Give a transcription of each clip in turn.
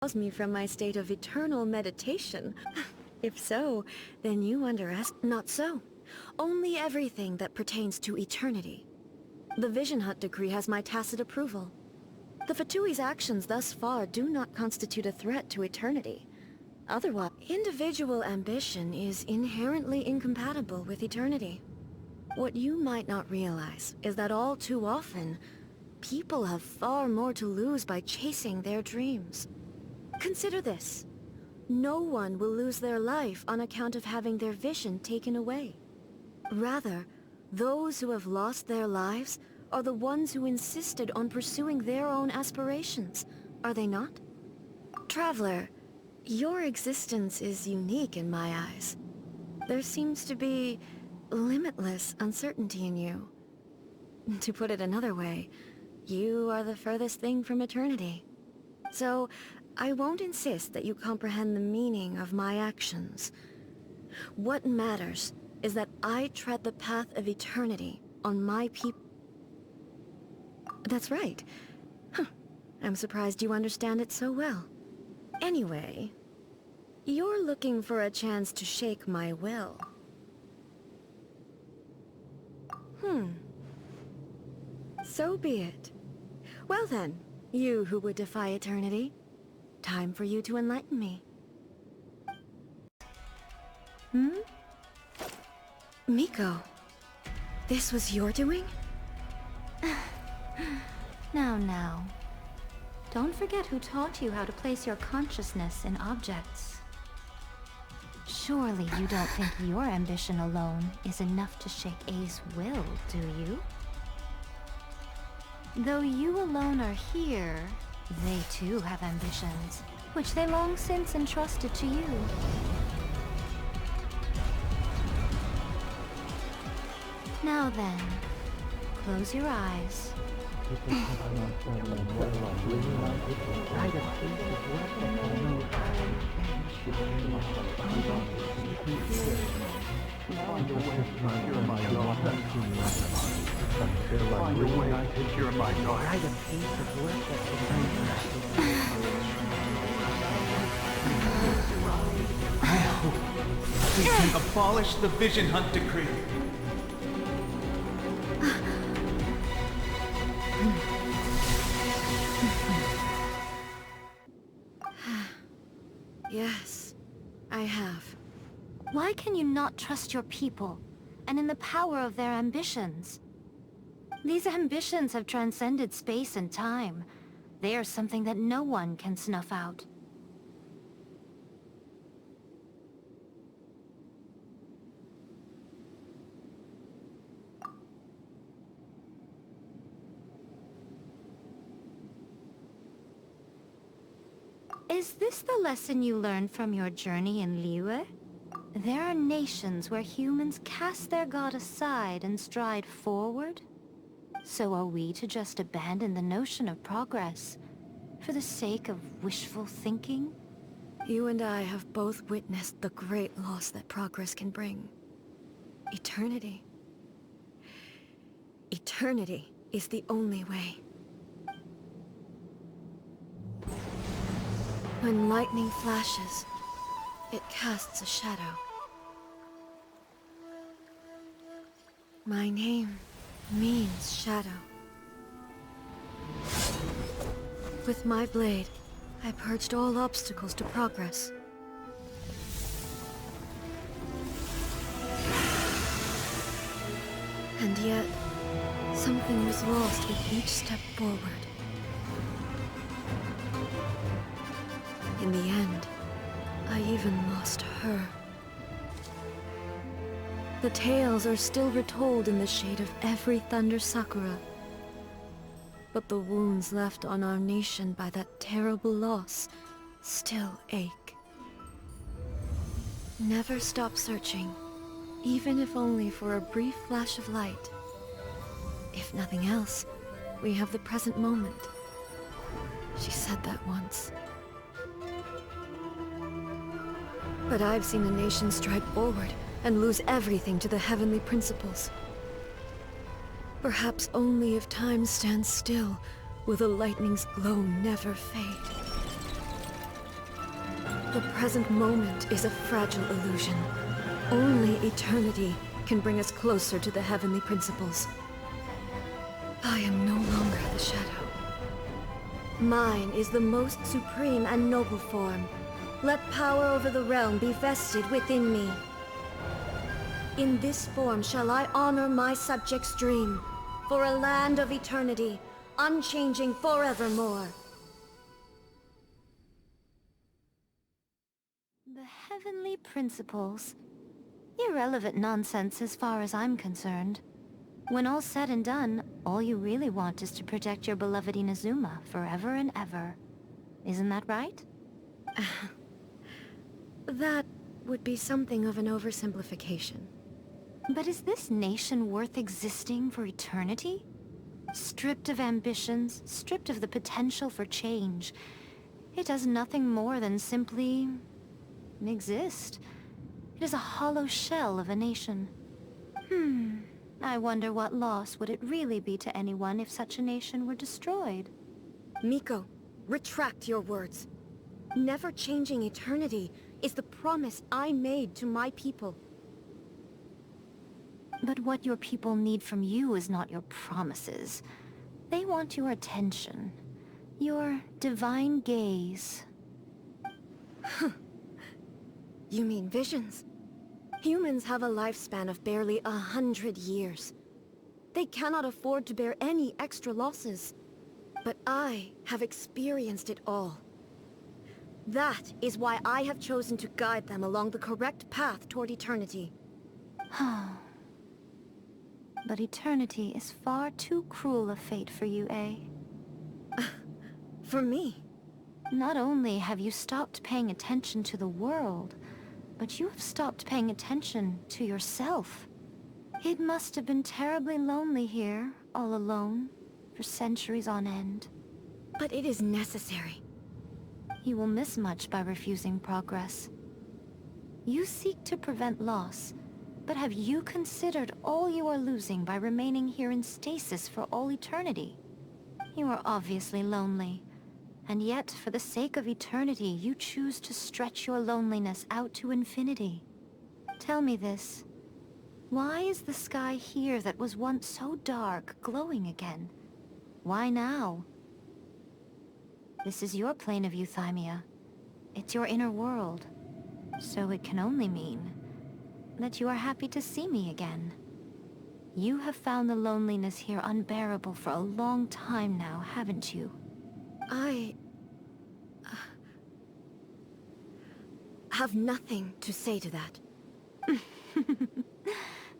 rouse me from my state of eternal meditation. If so, then you underestimate. Not so. Only everything that pertains to eternity. The Vision Hunt decree has my tacit approval. The Fatui's actions thus far do not constitute a threat to eternity. Otherwise, individual ambition is inherently incompatible with eternity. What you might not realize is that all too often, people have far more to lose by chasing their dreams. Consider this. No one will lose their life on account of having their vision taken away. Rather, those who have lost their lives are the ones who insisted on pursuing their own aspirations, are they not? Traveler, your existence is unique in my eyes. There seems to be limitless uncertainty in you. To put it another way, you are the furthest thing from eternity. So, I won't insist that you comprehend the meaning of my actions. What matters is that I tread the path of eternity on my people. That's right. Huh. I'm surprised you understand it so well. Anyway, you're looking for a chance to shake my will. So be it. Well then, you who would defy eternity, time for you to enlighten me. Miko, this was your doing? Now. Don't forget who taught you how to place your consciousness in objects. Surely you don't think your ambition alone is enough to shake A's will, do you? Though you alone are here, they too have ambitions, which they long since entrusted to you. Now then, close your eyes. We can abolish the Vision Hunt decree. Yes, I have. Why can you not trust your people, and in the power of their ambitions? These ambitions have transcended space and time. They are something that no one can snuff out. Is this the lesson you learned from your journey in Liyue? There are nations where humans cast their god aside and stride forward? So are we to just abandon the notion of progress for the sake of wishful thinking? You and I have both witnessed the great loss that progress can bring. Eternity. Eternity is the only way. When lightning flashes, it casts a shadow. My name means shadow. With my blade, I purged all obstacles to progress. And yet, something was lost with each step forward. In the end, I even lost her. The tales are still retold in the shade of every Thunder Sakura. But the wounds left on our nation by that terrible loss still ache. Never stop searching, even if only for a brief flash of light. If nothing else, we have the present moment. She said that once. But I've seen a nation stride forward and lose everything to the heavenly principles. Perhaps only if time stands still will the lightning's glow never fade. The present moment is a fragile illusion. Only eternity can bring us closer to the heavenly principles. I am no longer the shadow. Mine is the most supreme and noble form. Let power over the realm be vested within me. In this form shall I honor my subjects' dream, for a land of eternity, unchanging forevermore. The heavenly principles. Irrelevant nonsense as far as I'm concerned. When all's said and done, all you really want is to protect your beloved Inazuma forever and ever. Isn't that right? That would be something of an oversimplification. But is this nation worth existing for eternity? Stripped of ambitions, stripped of the potential for change, it does nothing more than simply exist. It is a hollow shell of a nation. I wonder what loss would it really be to anyone if such a nation were destroyed? Miko, retract your words. Never changing eternity is the promise I made to my people. But what your people need from you is not your promises. They want your attention. Your divine gaze. You mean visions? Humans have a lifespan of barely 100 years. They cannot afford to bear any extra losses. But I have experienced it all. That is why I have chosen to guide them along the correct path toward eternity. But eternity is far too cruel a fate for you, eh? For me? Not only have you stopped paying attention to the world, but you have stopped paying attention to yourself. It must have been terribly lonely here, all alone, for centuries on end. But it is necessary. You will miss much by refusing progress. You seek to prevent loss, but have you considered all you are losing by remaining here in stasis for all eternity? You are obviously lonely, and yet for the sake of eternity you choose to stretch your loneliness out to infinity. Tell me this. Why is the sky here that was once so dark glowing again? Why now? This is your plane of euthymia. It's your inner world. So it can only mean that you are happy to see me again. You have found the loneliness here unbearable for a long time now, haven't you? I have nothing to say to that.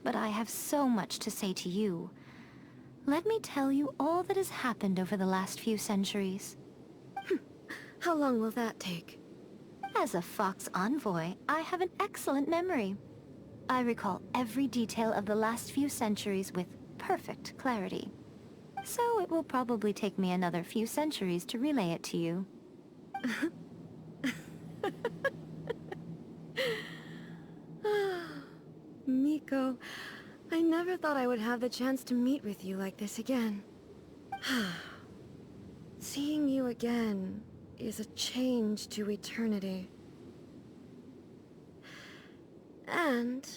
But I have so much to say to you. Let me tell you all that has happened over the last few centuries. How long will that take? As a Fox envoy, I have an excellent memory. I recall every detail of the last few centuries with perfect clarity. So it will probably take me another few centuries to relay it to you. Miko, I never thought I would have the chance to meet with you like this again. Seeing you again is a change to eternity. And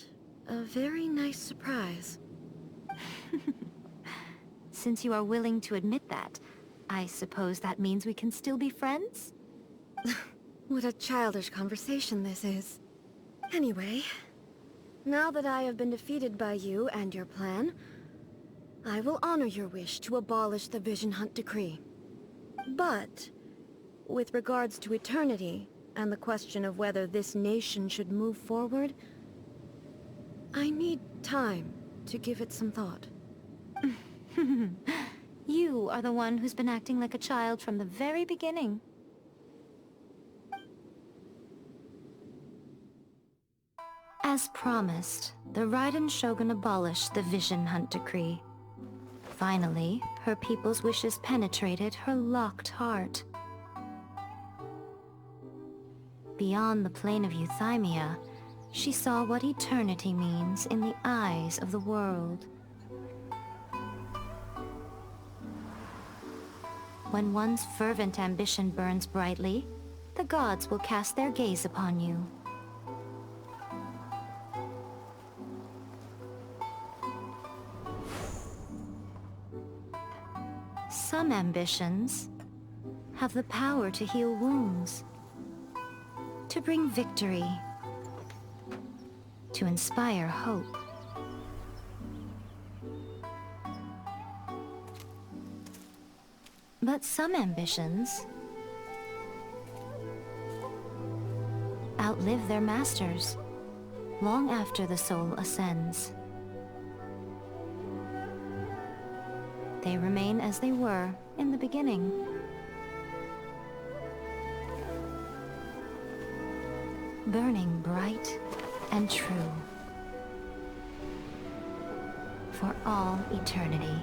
a very nice surprise. Since you are willing to admit that, I suppose that means we can still be friends? What a childish conversation this is. Anyway, now that I have been defeated by you and your plan, I will honor your wish to abolish the Vision Hunt Decree. But, with regards to eternity, and the question of whether this nation should move forward, I need time to give it some thought. You are the one who's been acting like a child from the very beginning. As promised, the Raiden Shogun abolished the Vision Hunt Decree. Finally, her people's wishes penetrated her locked heart. Beyond the plane of euthymia, she saw what eternity means in the eyes of the world. When one's fervent ambition burns brightly, the the gods will cast their gaze upon you. Some ambitions have the power to heal wounds, to bring victory, to inspire hope. But some ambitions outlive their masters long after the soul ascends. They remain as they were in the beginning. Burning bright and true for all eternity.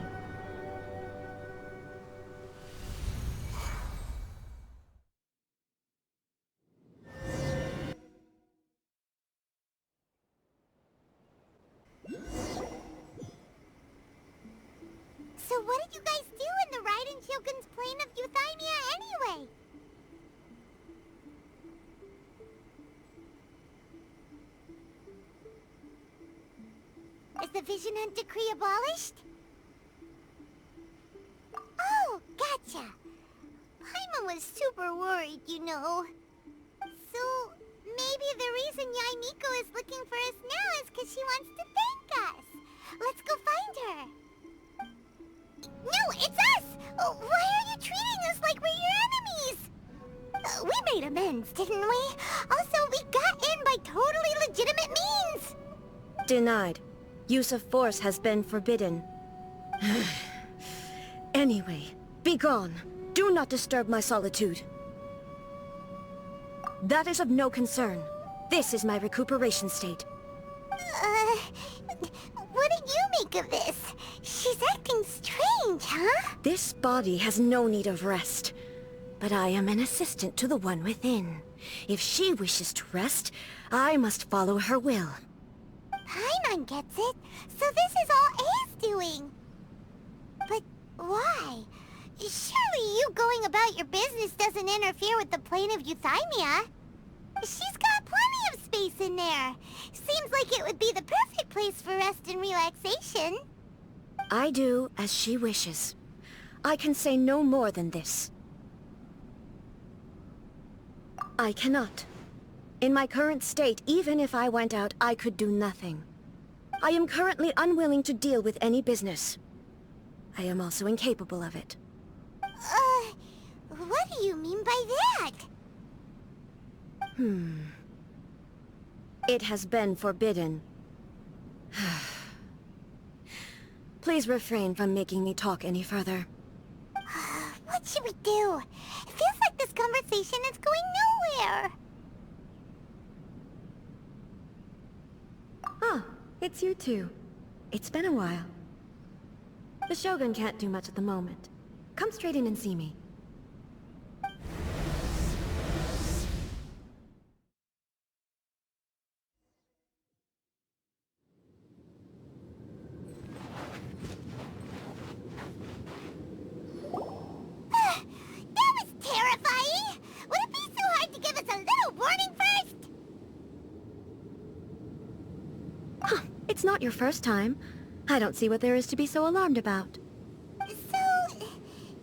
So what did you guys do in the Raiden Shogun's plane of Euthymia anyway? Is the Vision Hunt decree abolished? Oh, gotcha. Paimon was super worried, you know. So, maybe the reason Yaimiko is looking for us now is because she wants to thank us. Let's go find her. No, it's us! Why are you treating us like we're your enemies? We made amends, didn't we? Also, we got in by totally legitimate means. Denied. Use of force has been forbidden. Anyway, be gone. Do not disturb my solitude. That is of no concern. This is my recuperation state. What do you make of this? She's acting strange, huh? This body has no need of rest. But I am an assistant to the one within. If she wishes to rest, I must follow her will. Paimon gets it. So this is all A's doing. But why? Surely you going about your business doesn't interfere with the plane of Euthymia. She's got plenty of space in there. Seems like it would be the perfect place for rest and relaxation. I do as she wishes. I can say no more than this. I cannot. In my current state, even if I went out, I could do nothing. I am currently unwilling to deal with any business. I am also incapable of it. What do you mean by that? It has been forbidden. Please refrain from making me talk any further. What should we do? It feels like this conversation is going nowhere. Ah, it's you two. It's been a while. The Shogun can't do much at the moment. Come straight in and see me. That was terrifying! Would it be so hard to give us a little warning first? Huh, it's not your first time. I don't see what there is to be so alarmed about. So,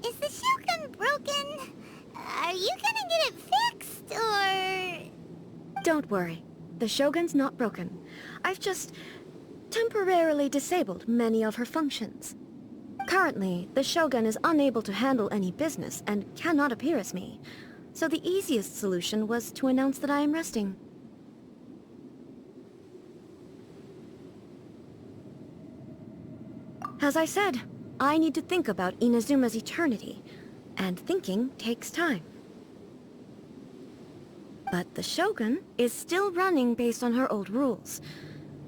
is the Shogun broken? Are you gonna get it fixed, or...? Don't worry. The Shogun's not broken. I've just temporarily disabled many of her functions. Currently, the Shogun is unable to handle any business and cannot appear as me. So the easiest solution was to announce that I am resting. As I said, I need to think about Inazuma's eternity, and thinking takes time. But the Shogun is still running based on her old rules.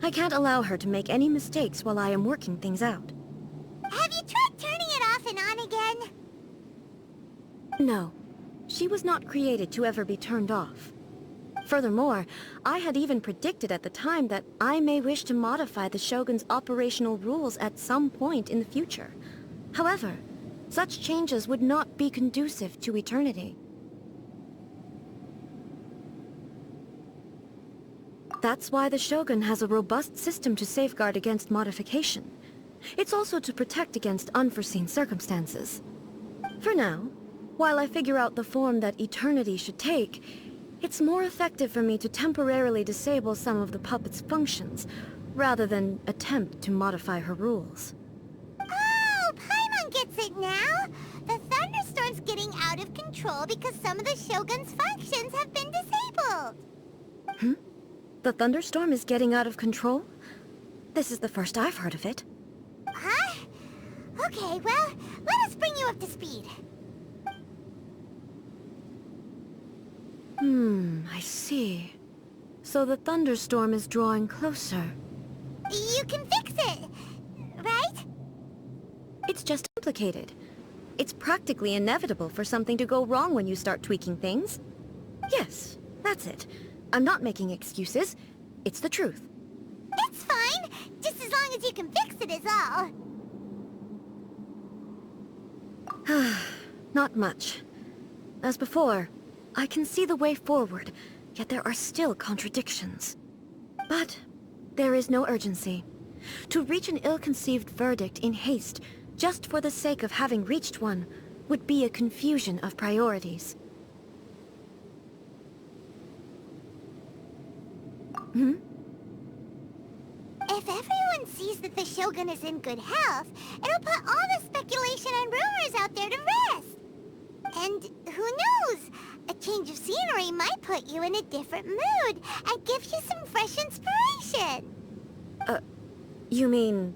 I can't allow her to make any mistakes while I am working things out. Have you tried turning it off and on again? No, she was not created to ever be turned off. Furthermore, I had even predicted at the time that I may wish to modify the Shogun's operational rules at some point in the future. However, such changes would not be conducive to eternity. That's why the Shogun has a robust system to safeguard against modification. It's also to protect against unforeseen circumstances. For now, while I figure out the form that eternity should take, it's more effective for me to temporarily disable some of the puppet's functions, rather than attempt to modify her rules. Oh, Paimon gets it now! The thunderstorm's getting out of control because some of the Shogun's functions have been disabled! The thunderstorm is getting out of control? This is the first I've heard of it. Huh? Okay, well, let us bring you up to speed. I see. So the thunderstorm is drawing closer. You can fix it, right? It's just complicated. It's practically inevitable for something to go wrong when you start tweaking things. Yes, that's it. I'm not making excuses. It's the truth. It's fine, just as long as you can fix it is all. Not much. As before, I can see the way forward, yet there are still contradictions. But there is no urgency. To reach an ill-conceived verdict in haste, just for the sake of having reached one, would be a confusion of priorities. If everyone sees that the Shogun is in good health, it'll put all the speculation and rumors out there to rest. And who knows? A change of scenery might put you in a different mood and give you some fresh inspiration. You mean,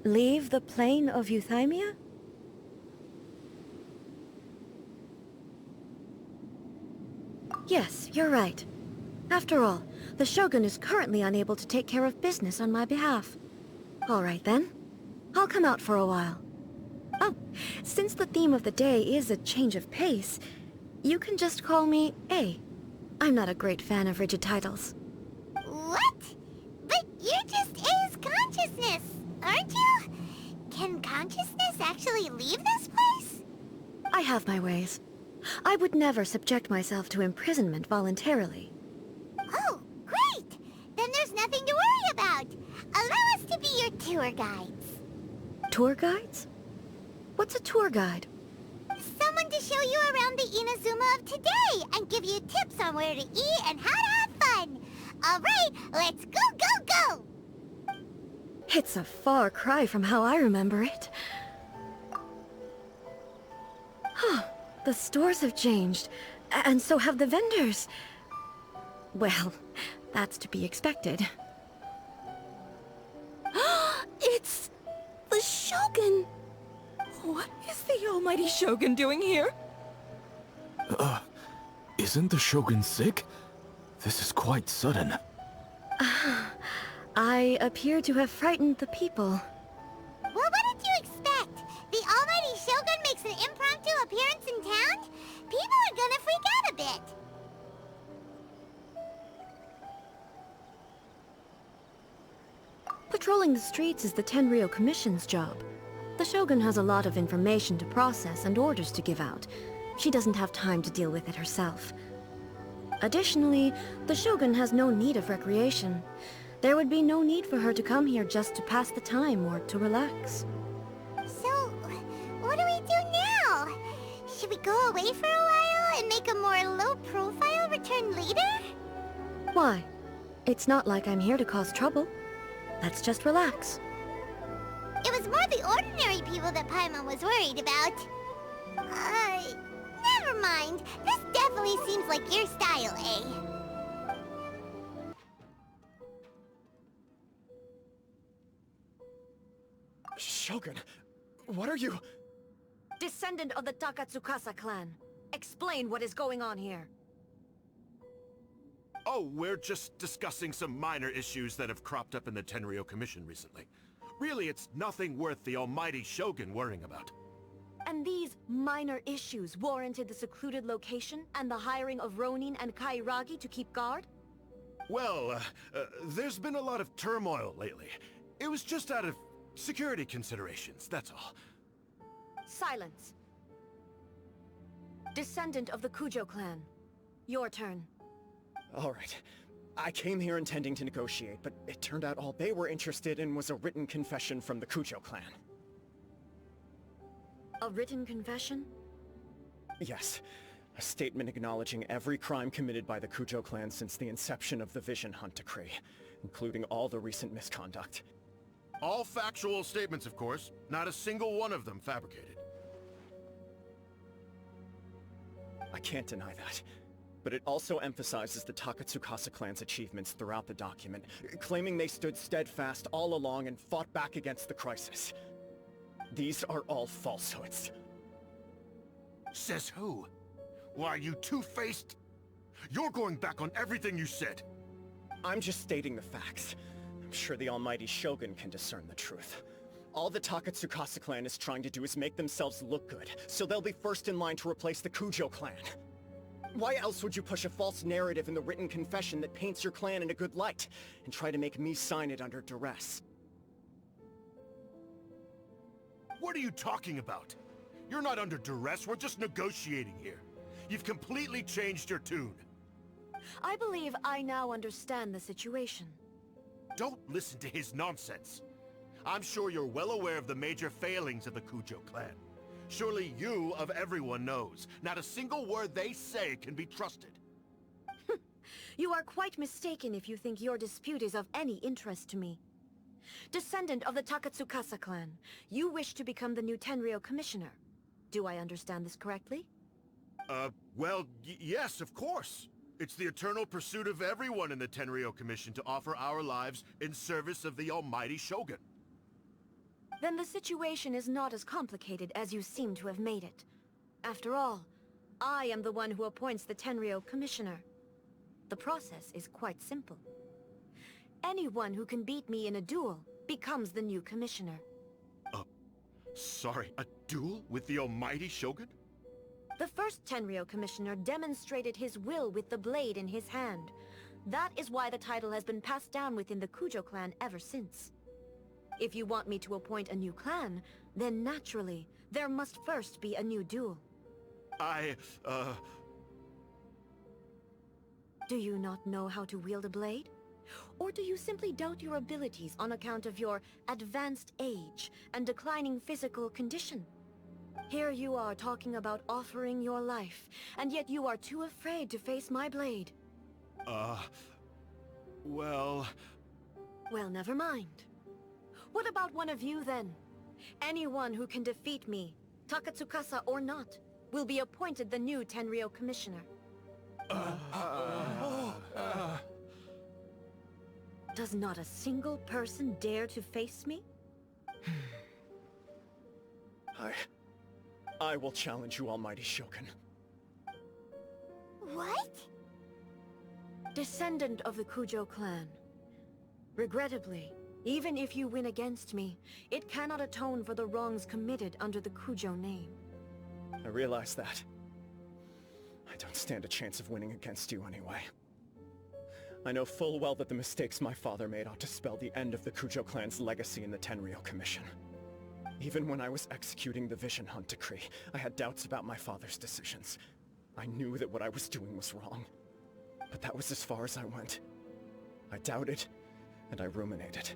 leave the plane of euthymia? Yes, you're right. After all, the Shogun is currently unable to take care of business on my behalf. All right then. I'll come out for a while. Oh, since the theme of the day is a change of pace, you can just call me A. I'm not a great fan of rigid titles. What? But you're just A's consciousness, aren't you? Can consciousness actually leave this place? I have my ways. I would never subject myself to imprisonment voluntarily. Oh, great! Then there's nothing to worry about. Allow us to be your tour guides. Tour guides? What's a tour guide? Someone to show you around the Inazuma of today and give you tips on where to eat and how to have fun. All right, let's go, go, go! It's a far cry from how I remember it. The stores have changed, and so have the vendors. Well, that's to be expected. It's the Shogun! What is the almighty Shogun doing here? Isn't the Shogun sick? This is quite sudden. I appear to have frightened the people. Well, what did you expect? The almighty Shogun makes an impromptu appearance in town? People are gonna freak out a bit. Patrolling the streets is the Tenryou Commission's job. The Shogun has a lot of information to process and orders to give out. She doesn't have time to deal with it herself. Additionally, the Shogun has no need of recreation. There would be no need for her to come here just to pass the time or to relax. So, what do we do now? Should we go away for a while and make a more low-profile return later? Why? It's not like I'm here to cause trouble. Let's just relax. It was more the ordinary people that Paimon was worried about. Never mind. This definitely seems like your style, eh? Shogun, what are you... Descendant of the Takatsukasa clan. Explain what is going on here. Oh, we're just discussing some minor issues that have cropped up in the Tenryou Commission recently. Really, it's nothing worth the almighty Shogun worrying about. And these minor issues warranted the secluded location and the hiring of Ronin and Kairagi to keep guard? Well, there's been a lot of turmoil lately. It was just out of security considerations, that's all. Silence. Descendant of the Kujo clan. Your turn. Alright. I came here intending to negotiate, but it turned out all they were interested in was a written confession from the Kujo clan. A written confession? Yes. A statement acknowledging every crime committed by the Kujo clan since the inception of the Vision Hunt Decree, including all the recent misconduct. All factual statements, of course. Not a single one of them fabricated. I can't deny that. But it also emphasizes the Takatsukasa clan's achievements throughout the document, claiming they stood steadfast all along and fought back against the crisis. These are all falsehoods. Says who? Why, you two-faced? You're going back on everything you said. I'm just stating the facts. I'm sure the almighty Shogun can discern the truth. All the Takatsukasa clan is trying to do is make themselves look good, so they'll be first in line to replace the Kujo clan. Why else would you push a false narrative in the written confession that paints your clan in a good light, and try to make me sign it under duress? What are you talking about? You're not under duress, we're just negotiating here. You've completely changed your tune. I believe I now understand the situation. Don't listen to his nonsense. I'm sure you're well aware of the major failings of the Kujo clan. Surely you, of everyone, knows. Not a single word they say can be trusted. You are quite mistaken if you think your dispute is of any interest to me. Descendant of the Takatsukasa clan, you wish to become the new Tenryou Commissioner. Do I understand this correctly? Well, yes, of course. It's the eternal pursuit of everyone in the Tenryou Commission to offer our lives in service of the almighty Shogun. Then the situation is not as complicated as you seem to have made it. After all, I am the one who appoints the Tenryou Commissioner. The process is quite simple. Anyone who can beat me in a duel becomes the new Commissioner. Sorry, a duel with the almighty Shogun? The first Tenryou Commissioner demonstrated his will with the blade in his hand. That is why the title has been passed down within the Kujo clan ever since. If you want me to appoint a new clan, then naturally, there must first be a new duel. Do you not know how to wield a blade? Or do you simply doubt your abilities on account of your advanced age and declining physical condition? Here you are talking about offering your life, and yet you are too afraid to face my blade. Well... Well, never mind. What about one of you, then? Anyone who can defeat me, Takatsukasa or not, will be appointed the new Tenryou Commissioner. Does not a single person dare to face me? I will challenge you, almighty Shogun. What? Descendant of the Kujo clan. Regrettably, even if you win against me, it cannot atone for the wrongs committed under the Kujo name. I realize that. I don't stand a chance of winning against you anyway. I know full well that the mistakes my father made ought to spell the end of the Kujo clan's legacy in the Tenryou Commission. Even when I was executing the Vision Hunt Decree, I had doubts about my father's decisions. I knew that what I was doing was wrong. But that was as far as I went. I doubted, and I ruminated.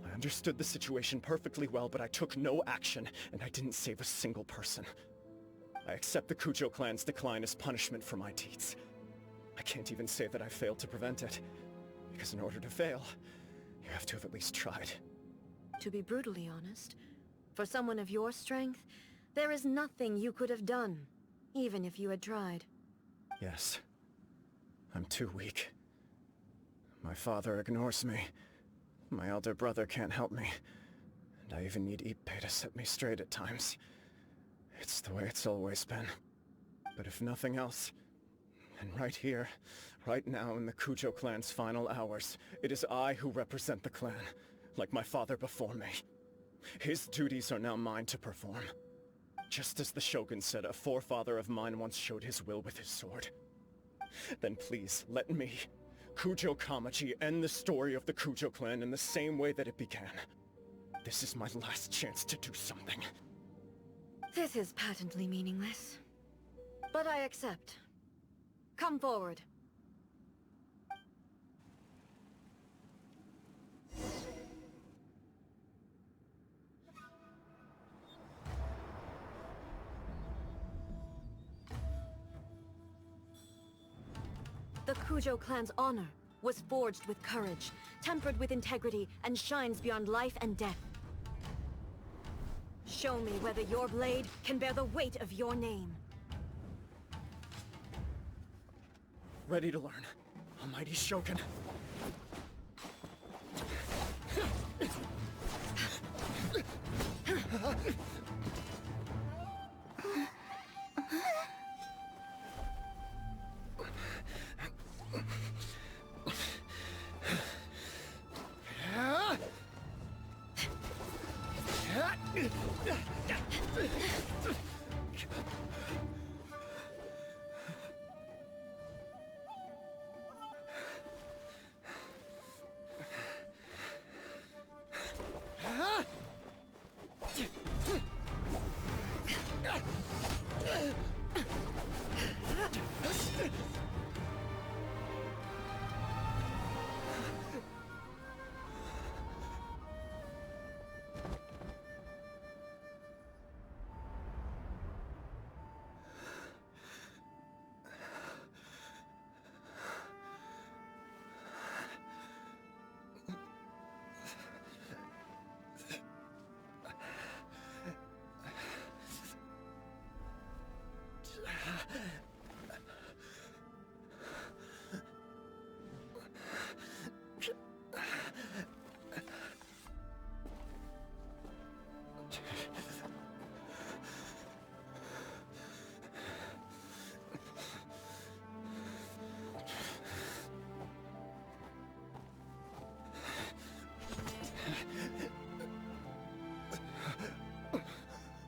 I understood the situation perfectly well, but I took no action, and I didn't save a single person. I accept the Kujo clan's decline as punishment for my deeds. I can't even say that I failed to prevent it, because in order to fail, you have to have at least tried. To be brutally honest, for someone of your strength, there is nothing you could have done, even if you had tried. Yes. I'm too weak. My father ignores me. My elder brother can't help me. And I even need Ippei to set me straight at times. It's the way it's always been. But if nothing else, and right here, right now in the Kujo clan's final hours, it is I who represent the clan, like my father before me. His duties are now mine to perform. Just as the Shogun said, a forefather of mine once showed his will with his sword. Then please, let me, Kujo Kamaji, end the story of the Kujo clan in the same way that it began. This is my last chance to do something. This is patently meaningless. But I accept. Come forward. The Kujo clan's honor was forged with courage, tempered with integrity, and shines beyond life and death. Show me whether your blade can bear the weight of your name. Ready to learn. Almighty Shogun.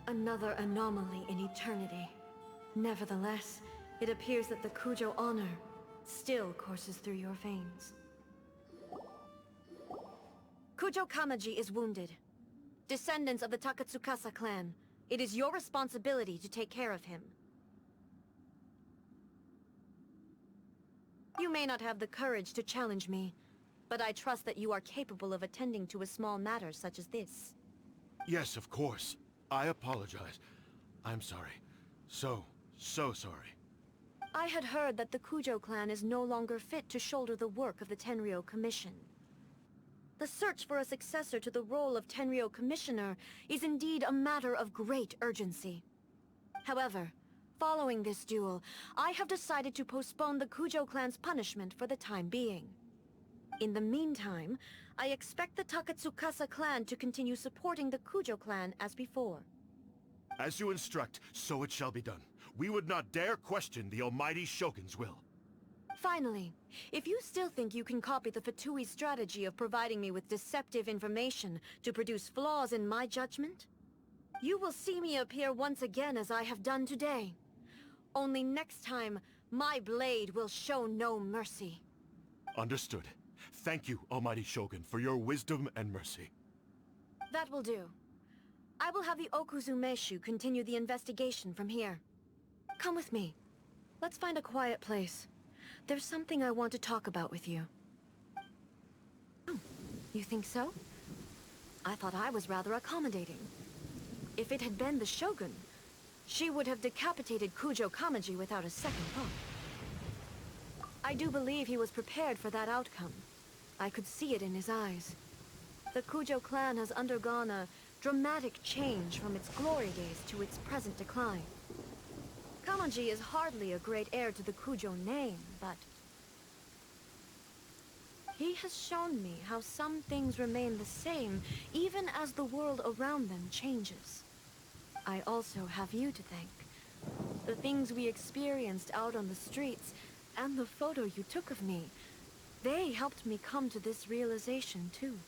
Another anomaly in eternity. Nevertheless, it appears that the Kujo honor still courses through your veins. Kujo Kamaji is wounded. Descendants of the Takatsukasa clan, it is your responsibility to take care of him. You may not have the courage to challenge me, but I trust that you are capable of attending to a small matter such as this. Yes, of course. I apologize. I'm sorry. So sorry. I had heard that the Kujo clan is no longer fit to shoulder the work of the Tenryou Commission. The search for a successor to the role of Tenryou Commissioner is indeed a matter of great urgency. However, following this duel, I have decided to postpone the Kujo clan's punishment for the time being. In the meantime, I expect the Takatsukasa clan to continue supporting the Kujo clan as before. As you instruct, so it shall be done. We would not dare question the almighty Shogun's will. Finally, if you still think you can copy the Fatui's strategy of providing me with deceptive information to produce flaws in my judgment, you will see me appear once again as I have done today. Only next time, my blade will show no mercy. Understood. Thank you, almighty Shogun, for your wisdom and mercy. That will do. I will have the Okuzumeshu continue the investigation from here. Come with me. Let's find a quiet place. There's something I want to talk about with you. Oh, you think so? I thought I was rather accommodating. If it had been the Shogun, she would have decapitated Kujo Kamaji without a second thought. I do believe he was prepared for that outcome. I could see it in his eyes. The Kujo clan has undergone a dramatic change from its glory days to its present decline. Kamaji is hardly a great heir to the Kujo name, but he has shown me how some things remain the same even as the world around them changes. I also have you to thank. The things we experienced out on the streets, and the photo you took of me, they helped me come to this realization too.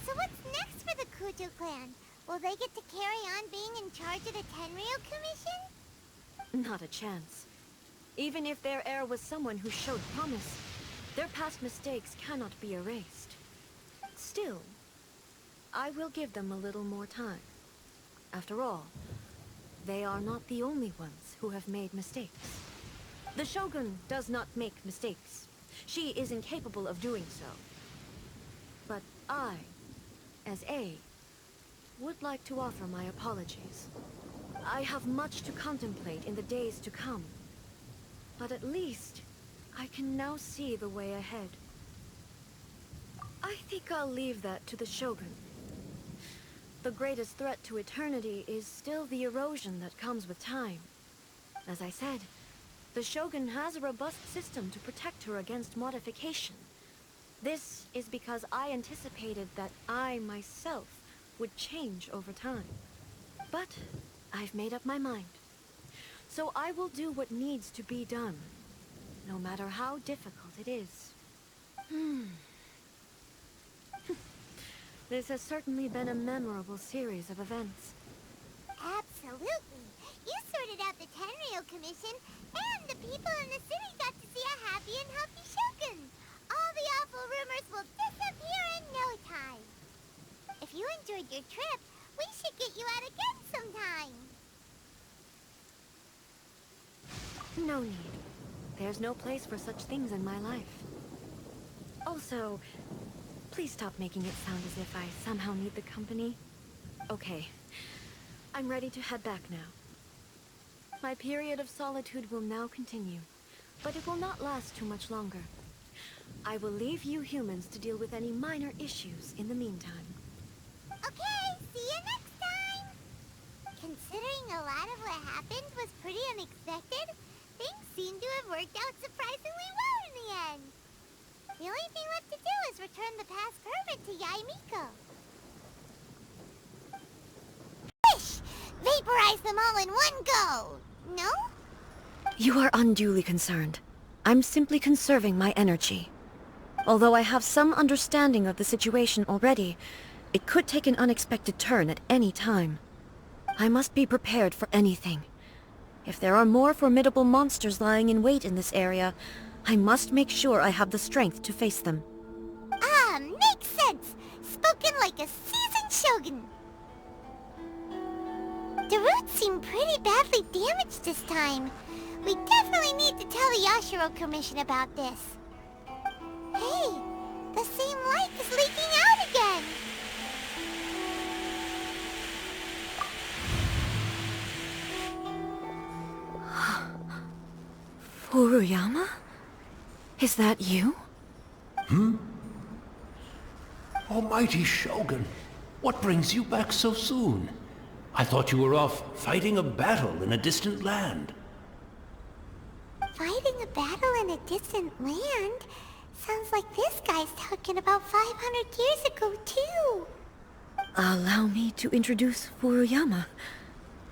So what's next for the Kujo clan? Will they get to carry on being in charge of the Tenryou Commission? Not a chance. Even if their heir was someone who showed promise, their past mistakes cannot be erased. Still, I will give them a little more time. After all, they are not the only ones who have made mistakes. The Shogun does not make mistakes. She is incapable of doing so. But I, as A, would like to offer my apologies. I have much to contemplate in the days to come. But at least, I can now see the way ahead. I think I'll leave that to the Shogun. The greatest threat to eternity is still the erosion that comes with time. As I said, the Shogun has a robust system to protect her against modification. This is because I anticipated that I myself would change over time. But I've made up my mind. So I will do what needs to be done, no matter how difficult it is. This has certainly been a memorable series of events. Absolutely. You sorted out the Tenryo Commission, and the people in the city got to see a happy and healthy Shogun. All the awful rumors will disappear in no time. If you enjoyed your trip, we should get you out again sometime. No need. There's no place for such things in my life. Also, please stop making it sound as if I somehow need the company. Okay, I'm ready to head back now. My period of solitude will now continue, but it will not last too much longer. I will leave you humans to deal with any minor issues in the meantime. Okay, see you next time! Considering a lot of what happened was pretty unexpected, things seem to have worked out surprisingly well in the end. The only thing left to do is return the past permit to Yaimiko. Fish! Vaporize them all in one go! No? You are unduly concerned. I'm simply conserving my energy. Although I have some understanding of the situation already, it could take an unexpected turn at any time. I must be prepared for anything. If there are more formidable monsters lying in wait in this area, I must make sure I have the strength to face them. Ah, makes sense! Spoken like a seasoned shogun! The roots seem pretty badly damaged this time. We definitely need to tell the Yashiro Commission about this. Hey, the same light is leaking out again! Furuyama? Is that you? Almighty Shogun, what brings you back so soon? I thought you were off fighting a battle in a distant land. Fighting a battle in a distant land? Sounds like this guy's talking about 500 years ago, too. Allow me to introduce Furuyama.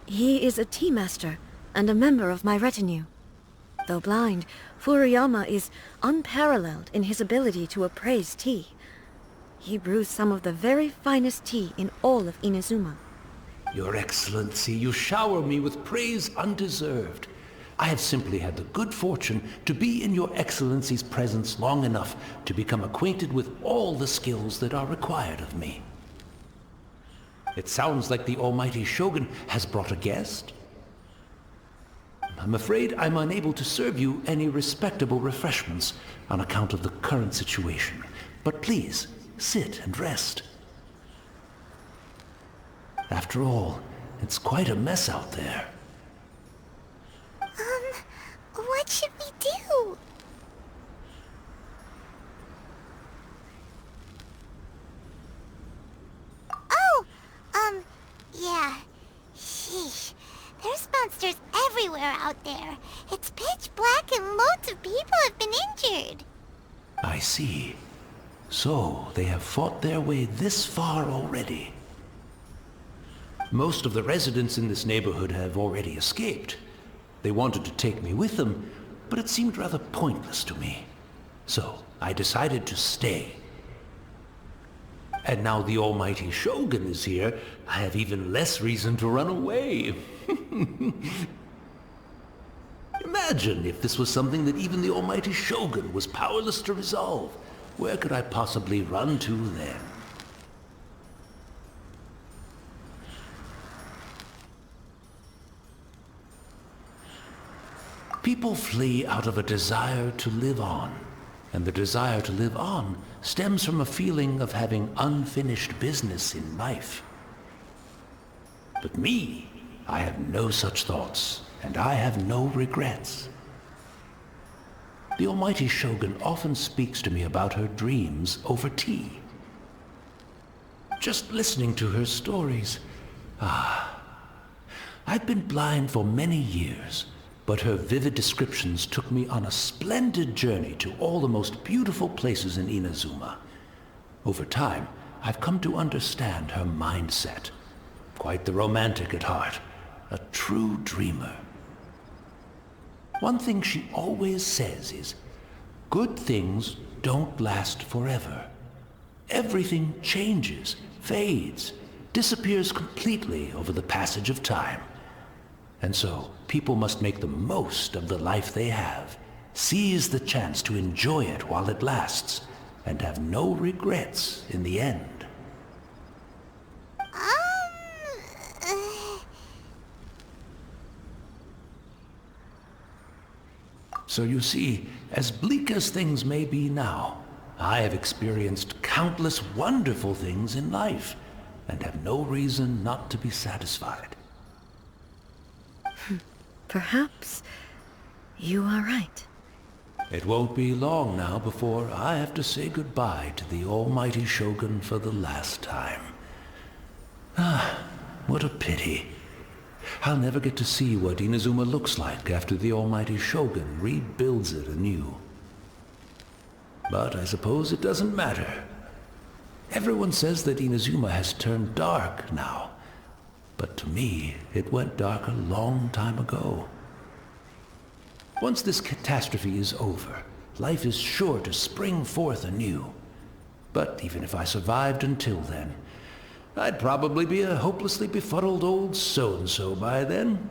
He is a tea master and a member of my retinue. Though blind, Furuyama is unparalleled in his ability to appraise tea. He brews some of the very finest tea in all of Inazuma. Your Excellency, you shower me with praise undeserved. I have simply had the good fortune to be in Your Excellency's presence long enough to become acquainted with all the skills that are required of me. It sounds like the Almighty Shogun has brought a guest. I'm afraid I'm unable to serve you any respectable refreshments on account of the current situation. But please, sit and rest. After all, it's quite a mess out there. What should we do? Oh, yeah. Sheesh. There's monsters everywhere out there. It's pitch black and loads of people have been injured. I see. So, they have fought their way this far already. Most of the residents in this neighborhood have already escaped. They wanted to take me with them, but it seemed rather pointless to me. So, I decided to stay. And now the Almighty Shogun is here, I have even less reason to run away. Imagine if this was something that even the Almighty Shogun was powerless to resolve. Where could I possibly run to then? People flee out of a desire to live on, and the desire to live on stems from a feeling of having unfinished business in life. But me, I have no such thoughts, and I have no regrets. The almighty Shogun often speaks to me about her dreams over tea. Just listening to her stories. I've been blind for many years, but her vivid descriptions took me on a splendid journey to all the most beautiful places in Inazuma. Over time, I've come to understand her mindset. Quite the romantic at heart, a true dreamer. One thing she always says is, good things don't last forever. Everything changes, fades, disappears completely over the passage of time. And so, people must make the most of the life they have, seize the chance to enjoy it while it lasts, and have no regrets in the end. So you see, as bleak as things may be now, I have experienced countless wonderful things in life, and have no reason not to be satisfied. Perhaps you are right. It won't be long now before I have to say goodbye to the almighty Shogun for the last time. What a pity. I'll never get to see what Inazuma looks like after the almighty Shogun rebuilds it anew. But I suppose it doesn't matter. Everyone says that Inazuma has turned dark now. But to me, it went dark a long time ago. Once this catastrophe is over, life is sure to spring forth anew. But even if I survived until then, I'd probably be a hopelessly befuddled old so-and-so by then.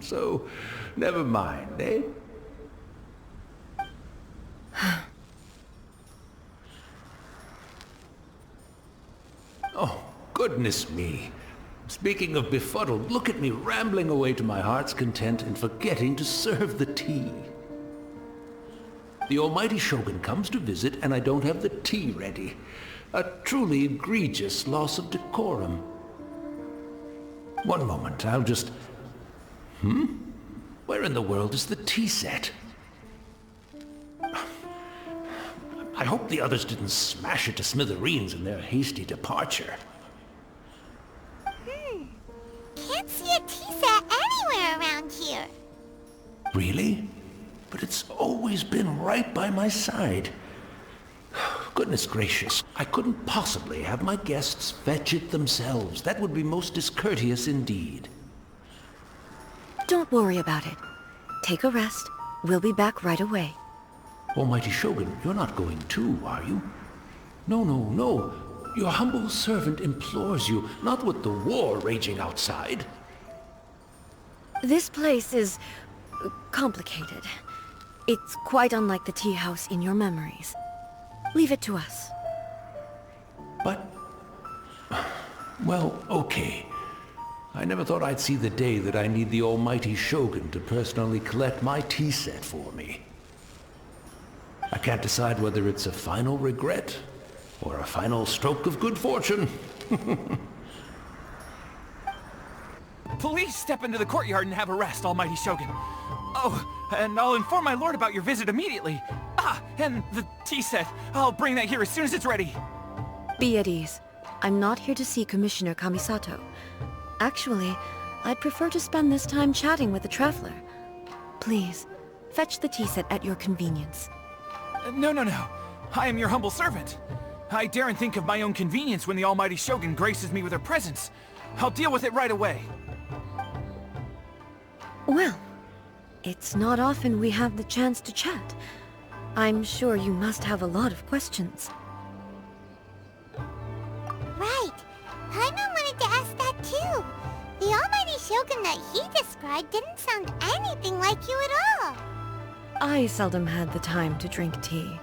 So, never mind, eh? Oh, goodness me. Speaking of befuddled, look at me rambling away to my heart's content and forgetting to serve the tea. The almighty Shogun comes to visit and I don't have the tea ready. A truly egregious loss of decorum. One moment, I'll just... Where in the world is the tea set? I hope the others didn't smash it to smithereens in their hasty departure. Can't see a tea set anywhere around here. Really? But it's always been right by my side. Goodness gracious, I couldn't possibly have my guests fetch it themselves. That would be most discourteous indeed. Don't worry about it. Take a rest. We'll be back right away. Almighty Shogun, you're not going too, are you? No, no, no. Your humble servant implores you, not with the war raging outside. This place is... complicated. It's quite unlike the tea house in your memories. Leave it to us. But... well, okay. I never thought I'd see the day that I need the almighty Shogun to personally collect my tea set for me. I can't decide whether it's a final regret or a final stroke of good fortune. Please step into the courtyard and have a rest, almighty Shogun. Oh, and I'll inform my lord about your visit immediately. And the tea set. I'll bring that here as soon as it's ready. Be at ease. I'm not here to see Commissioner Kamisato. Actually, I'd prefer to spend this time chatting with the traveler. Please, fetch the tea set at your convenience. No, no, no. I am your humble servant. I daren't think of my own convenience when the almighty Shogun graces me with her presence. I'll deal with it right away. Well, it's not often we have the chance to chat. I'm sure you must have a lot of questions. Right. Paimon wanted to ask that too. The almighty Shogun that he described didn't sound anything like you at all. I seldom had the time to drink tea.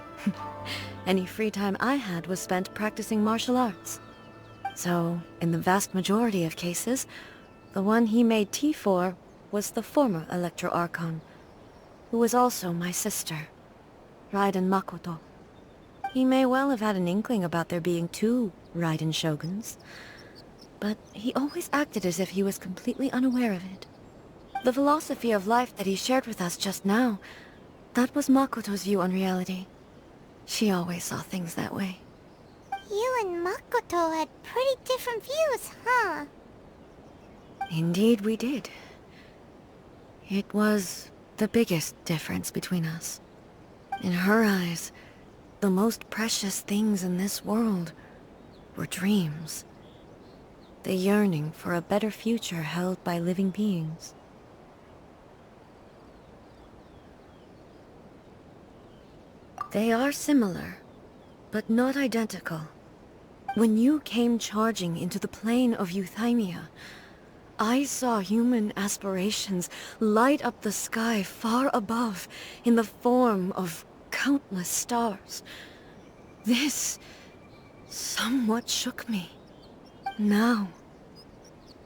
Any free time I had was spent practicing martial arts. So, in the vast majority of cases, the one he made tea for was the former Electro Archon, who was also my sister, Raiden Makoto. He may well have had an inkling about there being two Raiden Shoguns, but he always acted as if he was completely unaware of it. The philosophy of life that he shared with us just now That was Makoto's view on reality. She always saw things that way. You and Makoto had pretty different views, huh? Indeed we did. It was the biggest difference between us. In her eyes, the most precious things in this world were dreams. The yearning for a better future held by living beings. They are similar, but not identical. When you came charging into the plane of Euthymia, I saw human aspirations light up the sky far above in the form of countless stars. This somewhat shook me. Now,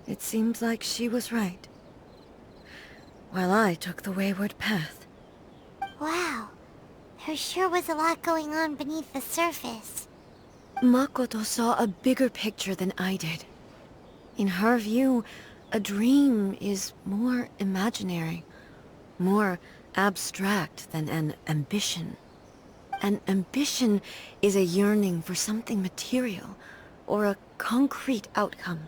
it seems like she was right, while I took the wayward path. Wow. There sure was a lot going on beneath the surface. Makoto saw a bigger picture than I did. In her view, a dream is more imaginary, more abstract than an ambition. An ambition is a yearning for something material, or a concrete outcome.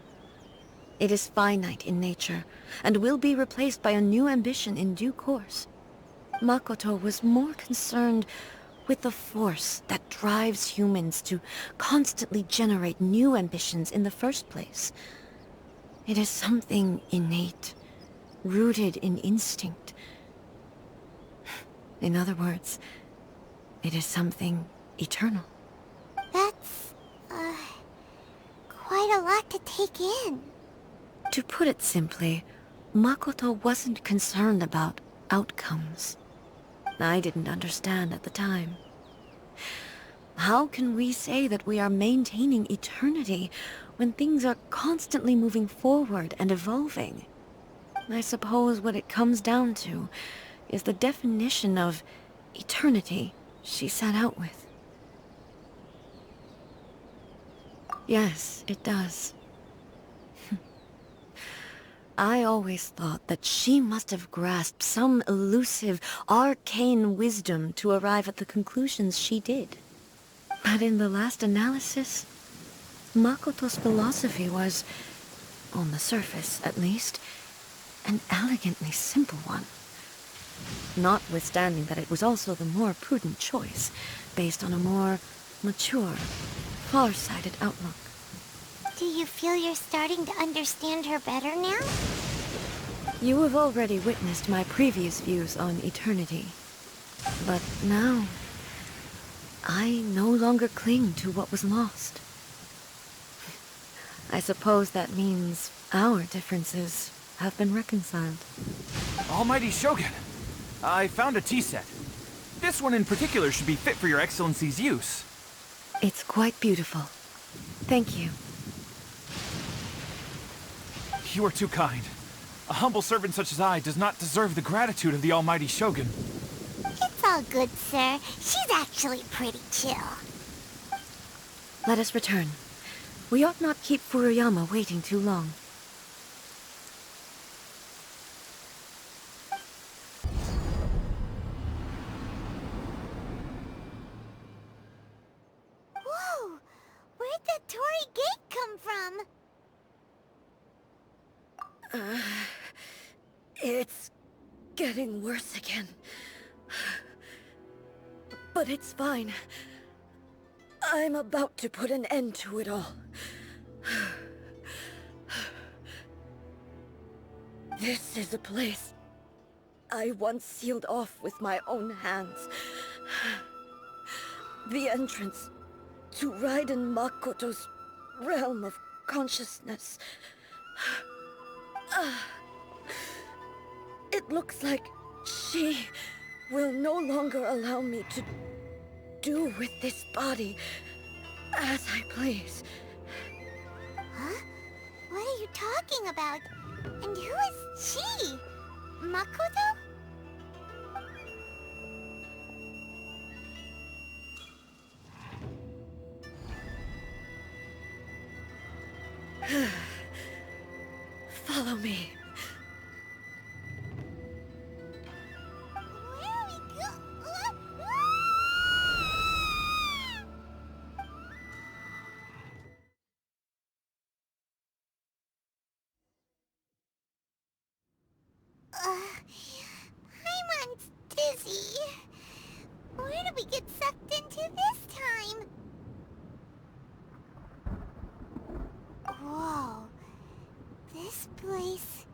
It is finite in nature, and will be replaced by a new ambition in due course. Makoto was more concerned with the force that drives humans to constantly generate new ambitions in the first place. It is something innate, rooted in instinct. In other words, it is something eternal. That's, quite a lot to take in. To put it simply, Makoto wasn't concerned about outcomes. I didn't understand at the time. How can we say that we are maintaining eternity when things are constantly moving forward and evolving? I suppose what it comes down to is the definition of eternity she set out with. Yes, it does. I always thought that she must have grasped some elusive, arcane wisdom to arrive at the conclusions she did. But in the last analysis, Makoto's philosophy was, on the surface at least, an elegantly simple one. Notwithstanding that it was also the more prudent choice, based on a more mature, far-sighted outlook. Do you feel you're starting to understand her better now? You have already witnessed my previous views on eternity. But now, I no longer cling to what was lost. I suppose that means our differences have been reconciled. Almighty Shogun, I found a tea set. This one in particular should be fit for your Excellency's use. It's quite beautiful. Thank you. You are too kind. A humble servant such as I does not deserve the gratitude of the Almighty Shogun. It's all good, sir. She's actually pretty chill. Let us return. We ought not keep Furuyama waiting too long. Whoa! Where'd that Torii gate come from? It's getting worse again. But it's fine. I'm about to put an end to it all. This is a place I once sealed off with my own hands. The entrance to Raiden Makoto's realm of consciousness. It looks like she will no longer allow me to do with this body as I please. Huh? What are you talking about? And who is she? Makoto? Follow me. Where are we going? busy. Where did we get sucked into this time? Whoa. This place...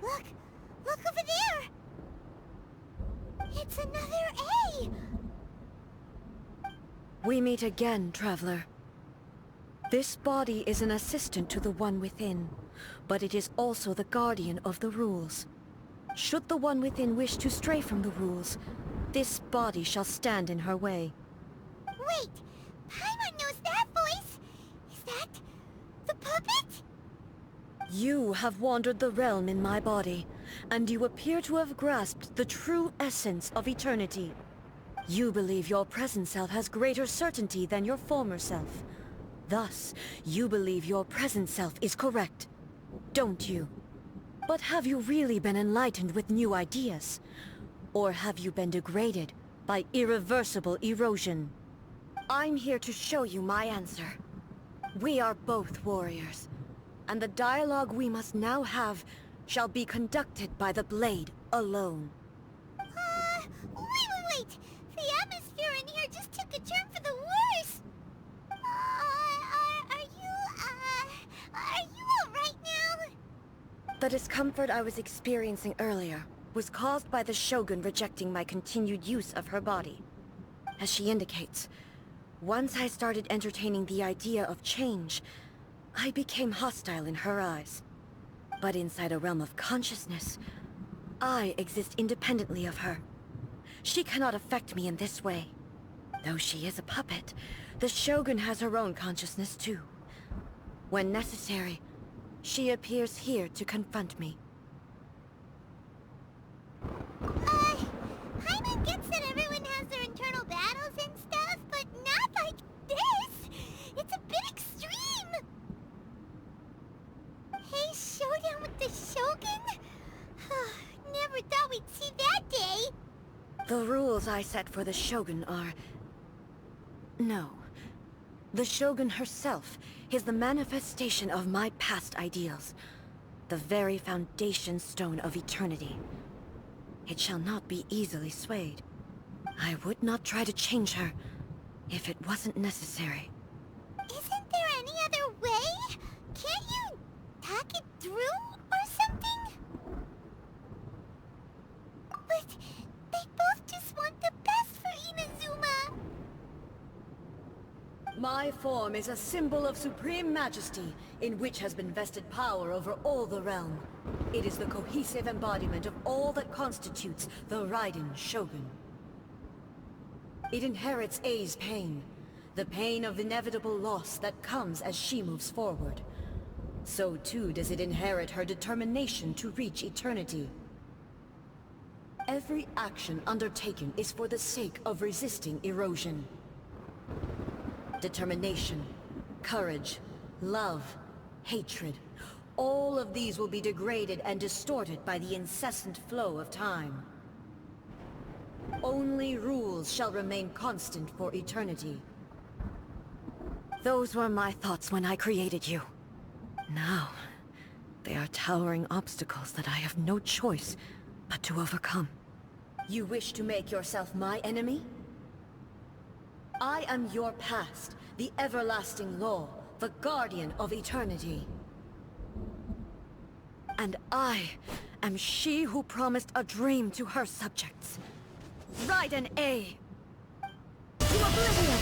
Look! Look over there! It's another A! We meet again, traveler. This body is an assistant to the One Within, but it is also the guardian of the rules. Should the One Within wish to stray from the rules, this body shall stand in her way. Wait! Paimon knows that voice! Is that... the puppet? You have wandered the realm in my body, and you appear to have grasped the true essence of eternity. You believe your present self has greater certainty than your former self. Thus, you believe your present self is correct, don't you? But have you really been enlightened with new ideas? Or have you been degraded by irreversible erosion? I'm here to show you my answer. We are both warriors, and the dialogue we must now have shall be conducted by the blade alone. Wait! The atmosphere in here just took a turn for the worse! Are you alright now? The discomfort I was experiencing earlier was caused by the Shogun rejecting my continued use of her body. As she indicates, once I started entertaining the idea of change, I became hostile in her eyes. But inside a realm of consciousness, I exist independently of her. She cannot affect me in this way. Though she is a puppet, the Shogun has her own consciousness too. When necessary, she appears here to confront me. Paimon gets that everyone has their internal battles and stuff, but not like this! It's a bit extreme! Hey, showdown with the Shogun? Never thought we'd see that day! The rules I set for the Shogun are... No. The Shogun herself is the manifestation of my past ideals. The very foundation stone of eternity. It shall not be easily swayed. I would not try to change her if it wasn't necessary. Isn't there any other way? Can't you talk it through or something? But they both just want the best for Inazuma. My form is a symbol of supreme majesty, in which has been vested power over all the realm. It is the cohesive embodiment of all that constitutes the Raiden Shogun. It inherits A's pain, the pain of inevitable loss that comes as she moves forward. So too does it inherit her determination to reach eternity. Every action undertaken is for the sake of resisting erosion. Determination, courage, love, hatred, all of these will be degraded and distorted by the incessant flow of time. Only rules shall remain constant for eternity. Those were my thoughts when I created you. Now, they are towering obstacles that I have no choice but to overcome. You wish to make yourself my enemy? I am your past, the everlasting law, the guardian of eternity. And I am she who promised a dream to her subjects. Raiden A. To oblivion!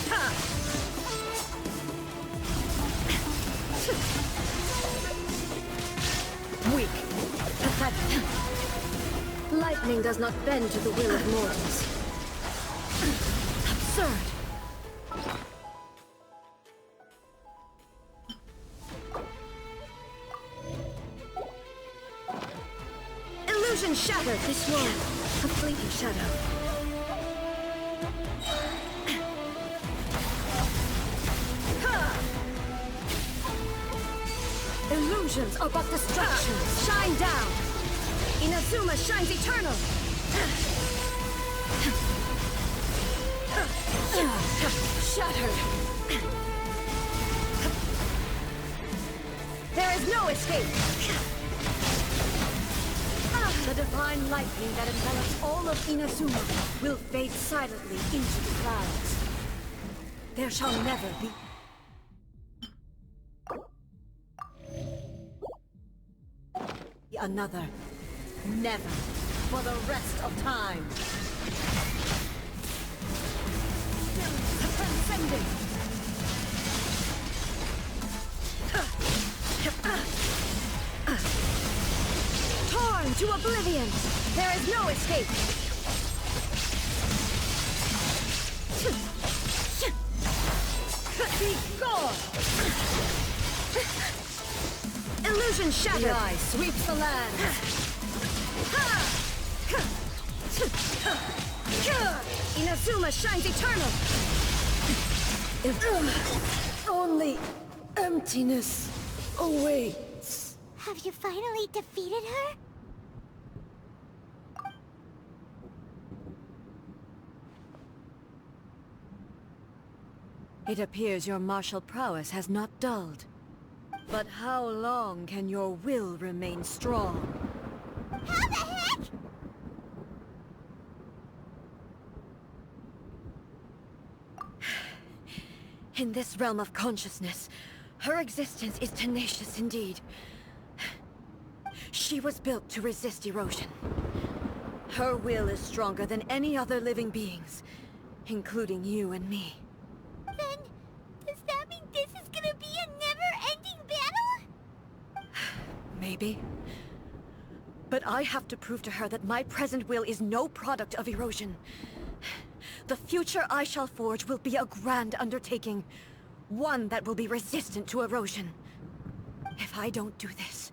Ha! Weak. Pathetic. Lightning does not bend to the will of mortals. Absurd! Illusion shattered! This world, a fleeting shadow. Ha! Illusions are but distractions. Shine down! Inazuma shines eternal! Shattered! There is no escape! divine lightning that envelops all of Inazuma will fade silently into the clouds. There shall never be... another. Never. For the rest of time. Transcending. Torn to oblivion. There is no escape. Be gone. Illusion shattered. The eye sweeps the land. Inazuma shines eternal. If only emptiness awaits. Have you finally defeated her? It appears your martial prowess has not dulled. But how long can your will remain strong? How the heck? In this realm of consciousness, her existence is tenacious indeed. She was built to resist erosion. Her will is stronger than any other living beings, including you and me. Then, does that mean this is gonna be a never-ending battle? Maybe. But I have to prove to her that my present will is no product of erosion. The future I shall forge will be a grand undertaking. One that will be resistant to erosion. If I don't do this,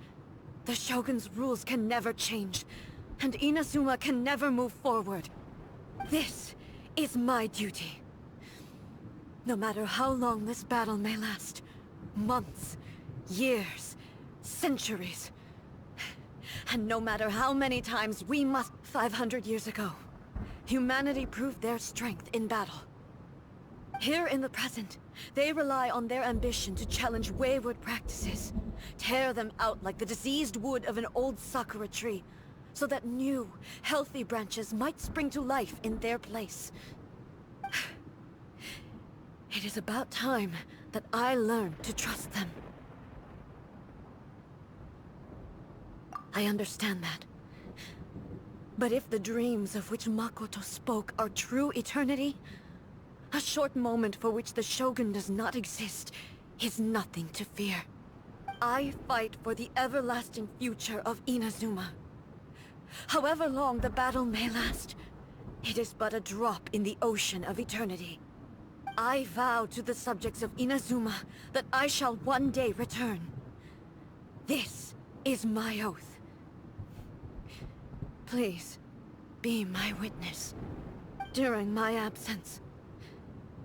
the Shogun's rules can never change, and Inazuma can never move forward. This is my duty. No matter how long this battle may last, months, years, centuries, and no matter how many times we must... 500 years ago, humanity proved their strength in battle. Here in the present, they rely on their ambition to challenge wayward practices, tear them out like the diseased wood of an old sakura tree, so that new, healthy branches might spring to life in their place. It is about time that I learn to trust them. I understand that. But if the dreams of which Makoto spoke are true eternity, a short moment for which the Shogun does not exist is nothing to fear. I fight for the everlasting future of Inazuma. However long the battle may last, it is but a drop in the ocean of eternity. I vow to the subjects of Inazuma that I shall one day return. This is my oath. Please, be my witness. During my absence,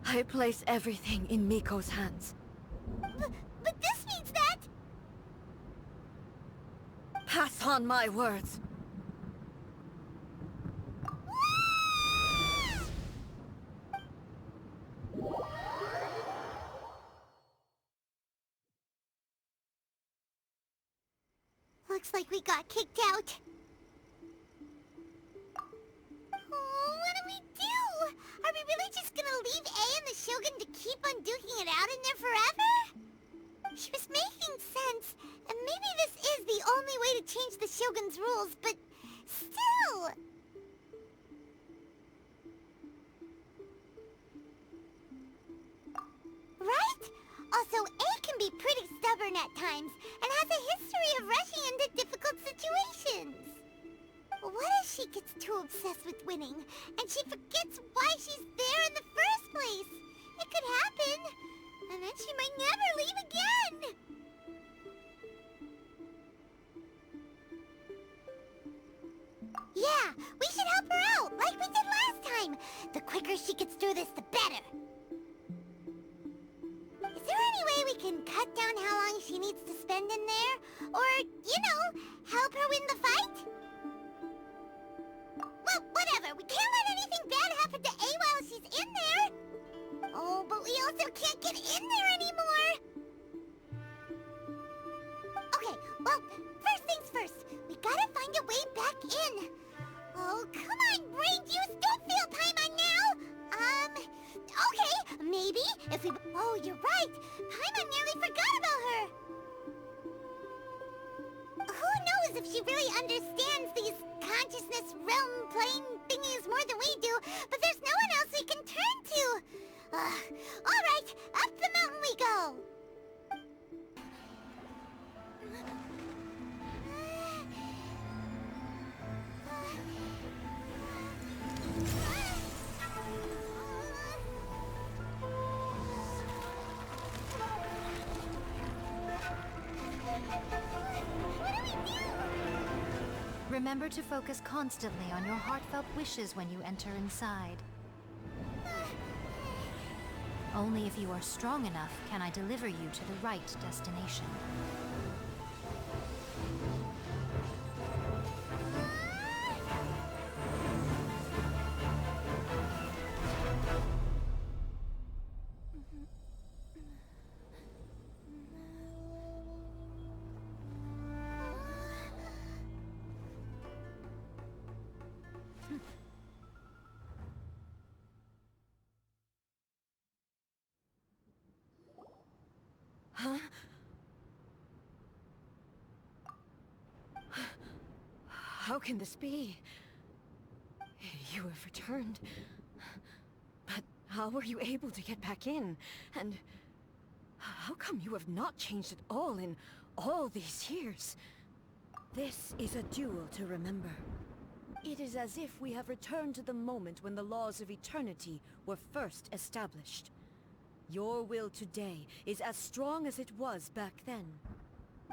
I place everything in Miko's hands. But this means that... Pass on my words. Looks like we got kicked out. Oh, what do we do? Are we really just gonna leave A and the Shogun to keep on duking it out in there forever? She was making sense, and maybe this is the only way to change the Shogun's rules, but still... Right? Also, A can be pretty stubborn at times, and has a history of rushing into difficult situations. What if she gets too obsessed with winning, and she forgets why she's there in the first place? It could happen, and then she might never leave again. Yeah, we should help her out, like we did last time. The quicker she gets through this, the better. Is there any way we can cut down how long she needs to spend in there? Or, you know, help her win the fight? Well, whatever. We can't let anything bad happen to A while she's in there. Oh, but we also can't get in there anymore. Okay, well, first things first. We gotta find a way back in. Oh, come on, brain juice, don't feel Paimon now! Okay, maybe if we... Oh, you're right! Paimon nearly forgot about her! Who knows if she really understands these consciousness realm plane thingies more than we do, but there's no one else we can turn to! Alright, up the mountain we go! Remember to focus constantly on your heartfelt wishes when you enter inside. Only if you are strong enough can I deliver you to the right destination. Huh? How can this be? You have returned. But how were you able to get back in? And how come you have not changed at all in all these years? This is a duel to remember. It is as if we have returned to the moment when the laws of eternity were first established. Your will today is as strong as it was back then.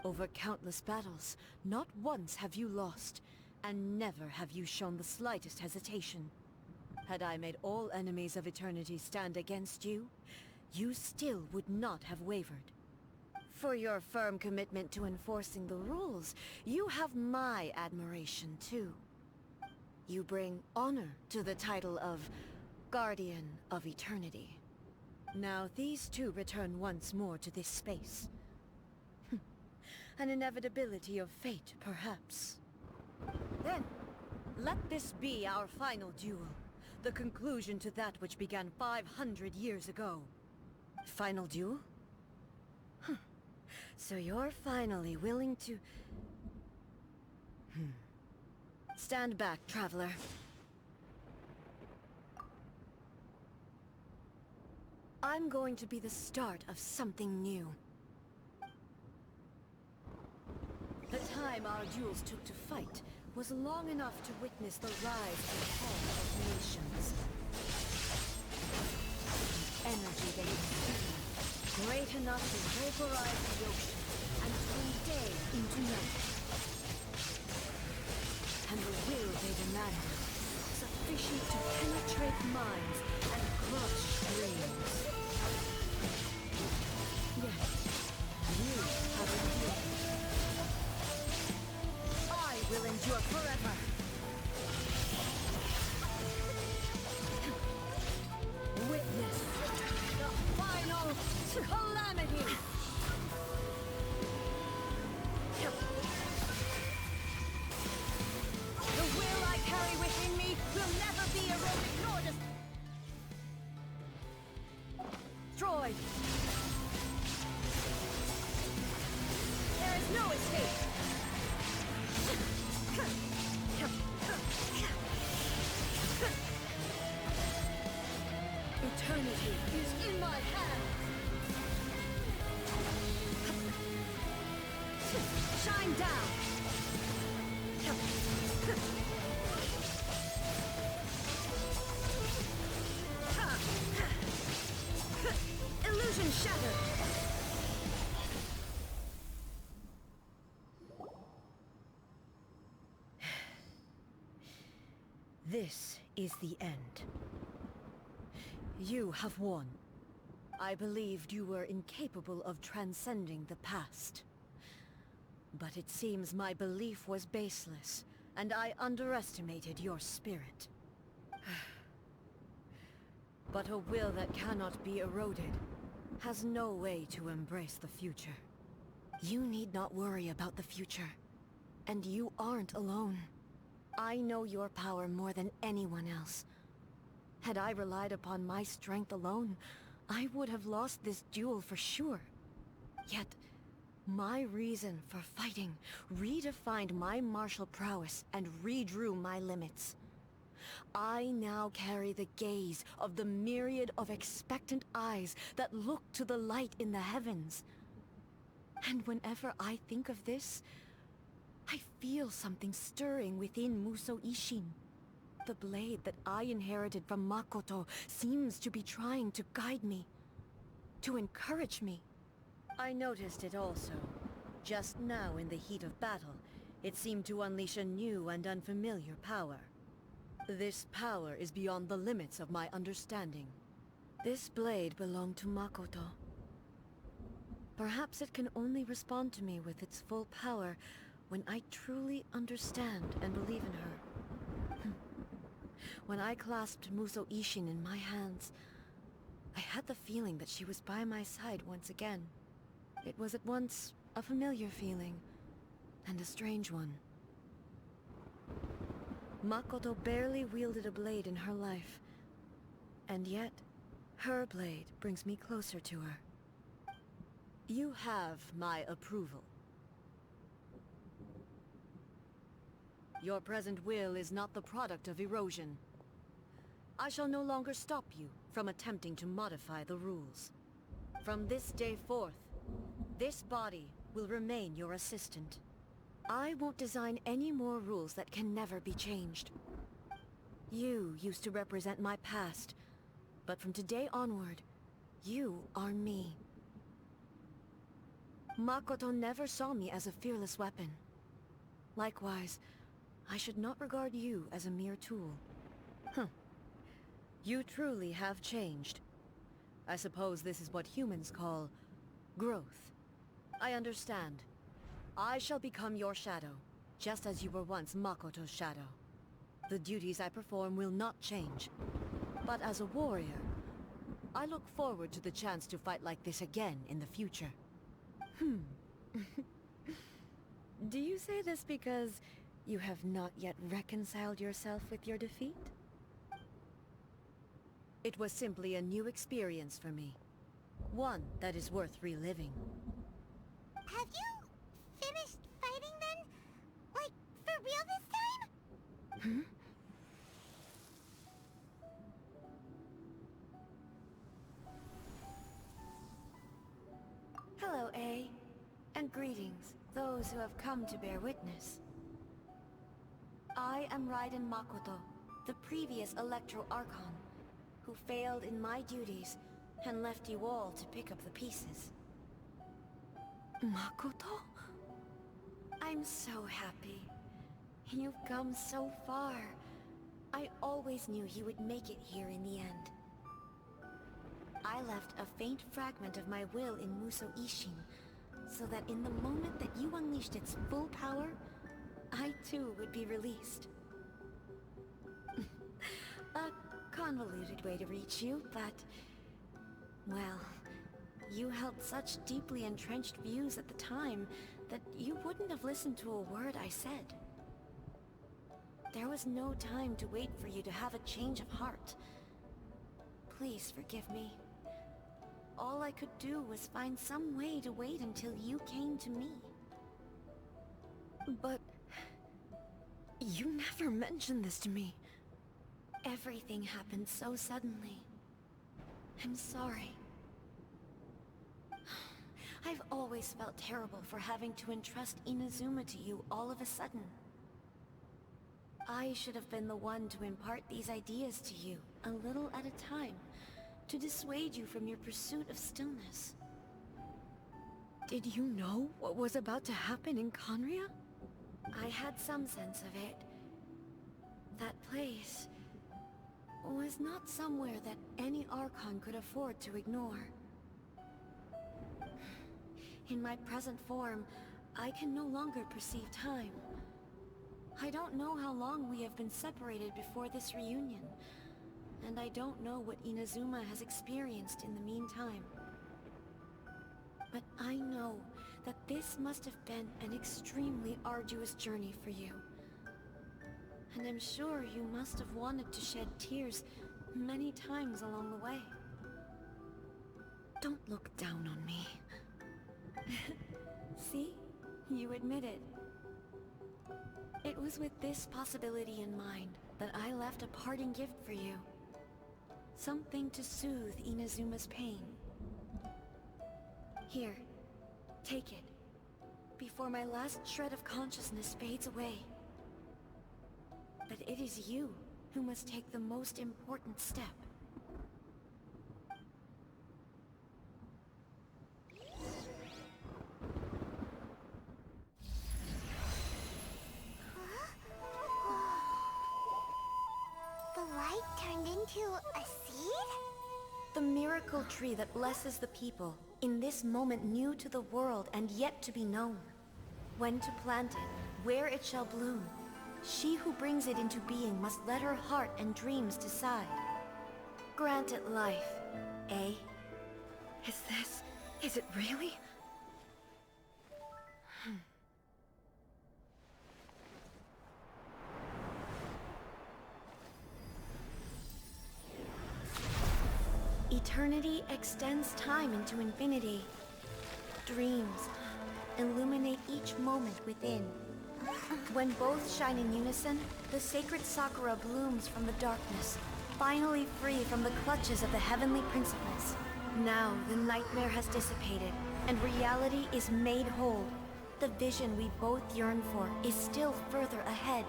Over countless battles, not once have you lost, and never have you shown the slightest hesitation. Had I made all enemies of eternity stand against you, you still would not have wavered. For your firm commitment to enforcing the rules, you have my admiration too. You bring honor to the title of Guardian of Eternity. Now these two return once more to this space. An inevitability of fate, perhaps. Then, let this be our final duel. The conclusion to that which began 500 years ago. Final duel? Huh. So you're finally willing to... Stand back, traveler. I'm going to be the start of something new. The time our duels took to fight was long enough to witness the rise and fall of nations. The energy they exuded, great enough to vaporize the ocean and turn day into night. And the will they demanded, sufficient to penetrate minds and crush dreams. Yes, you have endured. I will endure forever. Witness the final calamity. The will I carry within me will never be eroded nor destroyed. There is no escape. Eternity is in my hands. Shine down. Illusion shattered. This is the end. You have won. I believed you were incapable of transcending the past. But it seems my belief was baseless, and I underestimated your spirit. But a will that cannot be eroded has no way to embrace the future. You need not worry about the future. And you aren't alone. I know your power more than anyone else. Had I relied upon my strength alone, I would have lost this duel for sure. Yet, my reason for fighting redefined my martial prowess and redrew my limits. I now carry the gaze of the myriad of expectant eyes that look to the light in the heavens. And whenever I think of this, I feel something stirring within Musou Ishin. The blade that I inherited from Makoto seems to be trying to guide me, to encourage me. I noticed it also. Just now in the heat of battle, it seemed to unleash a new and unfamiliar power. This power is beyond the limits of my understanding. This blade belonged to Makoto. Perhaps it can only respond to me with its full power when I truly understand and believe in her. When I clasped Musou Ishin in my hands, I had the feeling that she was by my side once again. It was at once a familiar feeling and a strange one. Makoto barely wielded a blade in her life, and yet her blade brings me closer to her. You have my approval. Your present will is not the product of erosion. I shall no longer stop you from attempting to modify the rules. From this day forth, this body will remain your assistant. I won't design any more rules that can never be changed. You used to represent my past, but from today onward, you are me. Makoto never saw me as a fearless weapon. Likewise, I should not regard you as a mere tool. You truly have changed. I suppose this is what humans call growth. I understand. I shall become your shadow, just as you were once Makoto's shadow. The duties I perform will not change. But as a warrior, I look forward to the chance to fight like this again in the future. Do you say this because you have not yet reconciled yourself with your defeat? It was simply a new experience for me. One that is worth reliving. Have you finished fighting then? Like, for real this time? Hello, A. And greetings, those who have come to bear witness. I am Raiden Makoto, the previous Electro Archon, who failed in my duties and left you all to pick up the pieces. Makoto? I'm so happy. You've come so far. I always knew you would make it here in the end. I left a faint fragment of my will in Musou Ishin, so that in the moment that you unleashed its full power, I too would be released. A convoluted way to reach you, but... well, you held such deeply entrenched views at the time that you wouldn't have listened to a word I said. There was no time to wait for you to have a change of heart. Please forgive me. All I could do was find some way to wait until you came to me. But... you never mentioned this to me. Everything happened so suddenly. I'm sorry. I've always felt terrible for having to entrust Inazuma to you all of a sudden. I should have been the one to impart these ideas to you, a little at a time, to dissuade you from your pursuit of stillness. Did you know what was about to happen in Conria? I had some sense of it. That place was not somewhere that any Archon could afford to ignore. In my present form, I can no longer perceive time. I don't know how long we have been separated before this reunion, and I don't know what Inazuma has experienced in the meantime. But I know that this must have been an extremely arduous journey for you. And I'm sure you must have wanted to shed tears many times along the way. Don't look down on me. See? You admit it. It was with this possibility in mind that I left a parting gift for you. Something to soothe Inazuma's pain. Here, take it, before my last shred of consciousness fades away. But it is you who must take the most important step. The light turned into a seed? The miracle tree that blesses the people, in this moment new to the world and yet to be known. When to plant it, where it shall bloom. She who brings it into being must let her heart and dreams decide. Grant it life, eh? Is it really? Eternity extends time into infinity. Dreams illuminate each moment within. When both shine in unison, the sacred Sakura blooms from the darkness, finally free from the clutches of the heavenly principles. Now the nightmare has dissipated, and reality is made whole. The vision we both yearn for is still further ahead.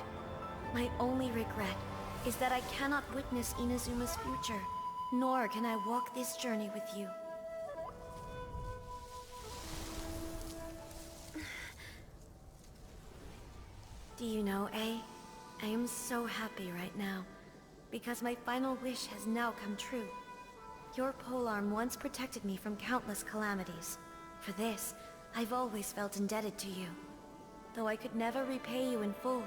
My only regret is that I cannot witness Inazuma's future, nor can I walk this journey with you. Do you know, A? I am so happy right now, because my final wish has now come true. Your polearm once protected me from countless calamities. For this, I've always felt indebted to you. Though I could never repay you in full,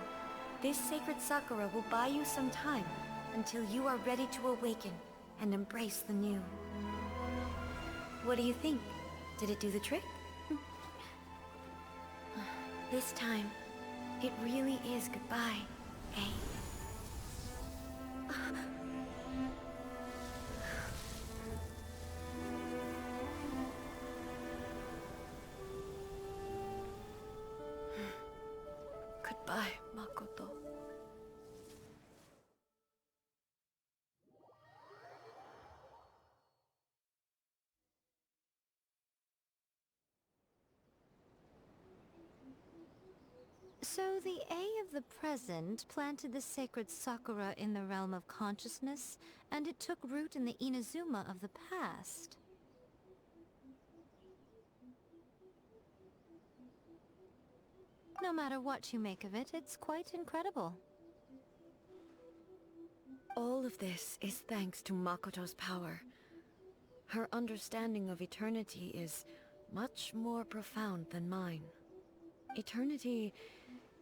this sacred Sakura will buy you some time until you are ready to awaken and embrace the new. What do you think? Did it do the trick? This time, it really is goodbye, eh? Goodbye, Makoto. So the A of the present planted the sacred Sakura in the realm of consciousness, and it took root in the Inazuma of the past. No matter what you make of it, it's quite incredible. All of this is thanks to Makoto's power. Her understanding of eternity is much more profound than mine. Eternity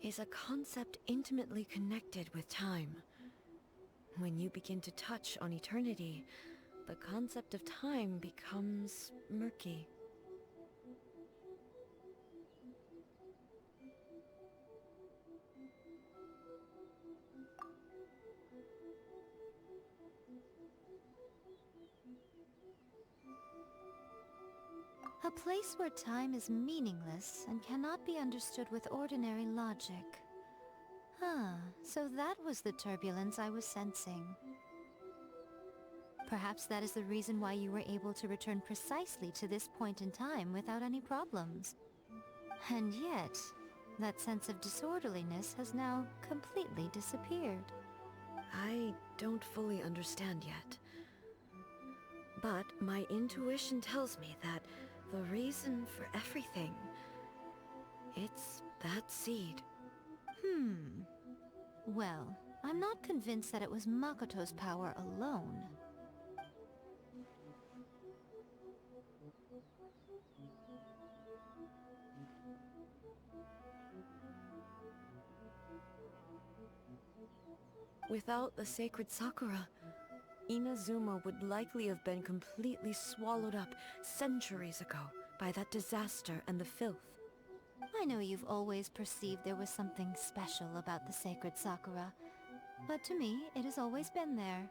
is a concept intimately connected with time. When you begin to touch on eternity, the concept of time becomes murky. A place where time is meaningless and cannot be understood with ordinary logic. So that was the turbulence I was sensing. Perhaps that is the reason why you were able to return precisely to this point in time without any problems. And yet, that sense of disorderliness has now completely disappeared. I don't fully understand yet. But my intuition tells me that the reason for everything, it's that seed. Well, I'm not convinced that it was Makoto's power alone. Without the sacred Sakura, Inazuma would likely have been completely swallowed up centuries ago by that disaster and the filth. I know you've always perceived there was something special about the sacred Sakura, But to me, it has always been there.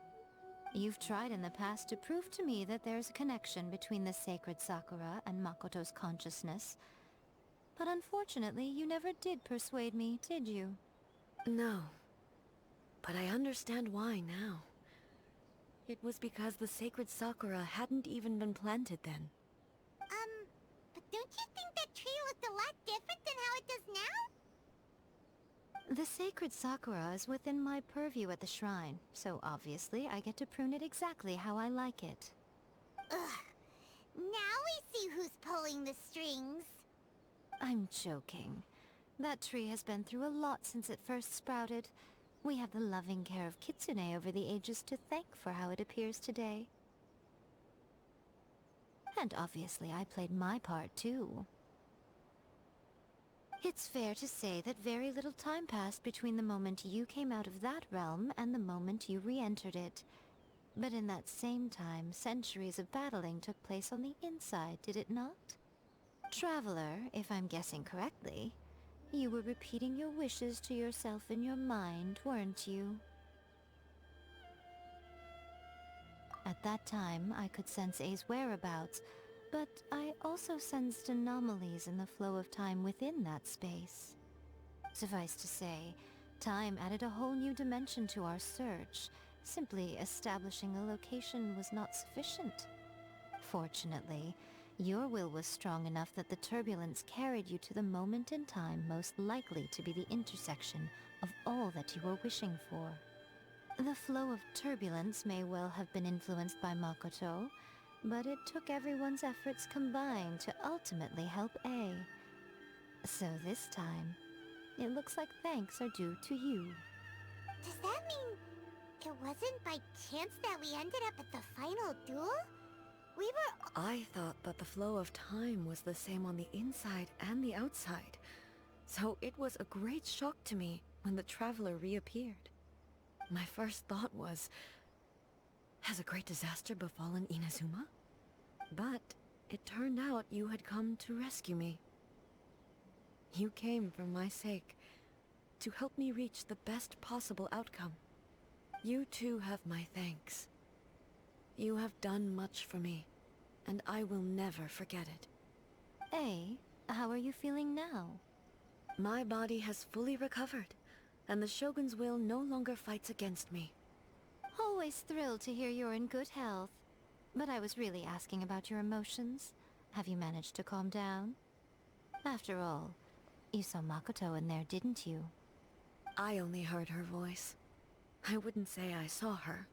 You've tried in the past to prove to me that there's a connection between the sacred Sakura and Makoto's consciousness. But unfortunately, you never did persuade me, did you? No. But I understand why now. It was because the sacred Sakura hadn't even been planted then. But don't you think that tree looked a lot different than how it does now? The sacred Sakura is within my purview at the shrine, so obviously I get to prune it exactly how I like it. Ugh. Now we see who's pulling the strings. I'm joking. That tree has been through a lot since it first sprouted. We have the loving care of Kitsune over the ages to thank for how it appears today. And obviously I played my part too. It's fair to say that very little time passed between the moment you came out of that realm and the moment you re-entered it. But in that same time, centuries of battling took place on the inside, did it not? Traveler, if I'm guessing correctly, you were repeating your wishes to yourself in your mind, weren't you? At that time, I could sense A's whereabouts, but I also sensed anomalies in the flow of time within that space. Suffice to say, time added a whole new dimension to our search. Simply establishing a location was not sufficient. Fortunately, your will was strong enough that the turbulence carried you to the moment in time most likely to be the intersection of all that you were wishing for. The flow of turbulence may well have been influenced by Makoto, but it took everyone's efforts combined to ultimately help A. So this time, it looks like thanks are due to you. Does that mean it wasn't by chance that we ended up at the final duel? We were... I thought that the flow of time was the same on the inside and the outside. So it was a great shock to me when the Traveler reappeared. My first thought was, has a great disaster befallen Inazuma? But it turned out you had come to rescue me. You came for my sake, to help me reach the best possible outcome. You too have my thanks. You have done much for me, and I will never forget it. A, how are you feeling now? My body has fully recovered, and the Shogun's will no longer fights against me. Always thrilled to hear you're in good health. But I was really asking about your emotions. Have you managed to calm down? After all, you saw Makoto in there, didn't you? I only heard her voice. I wouldn't say I saw her.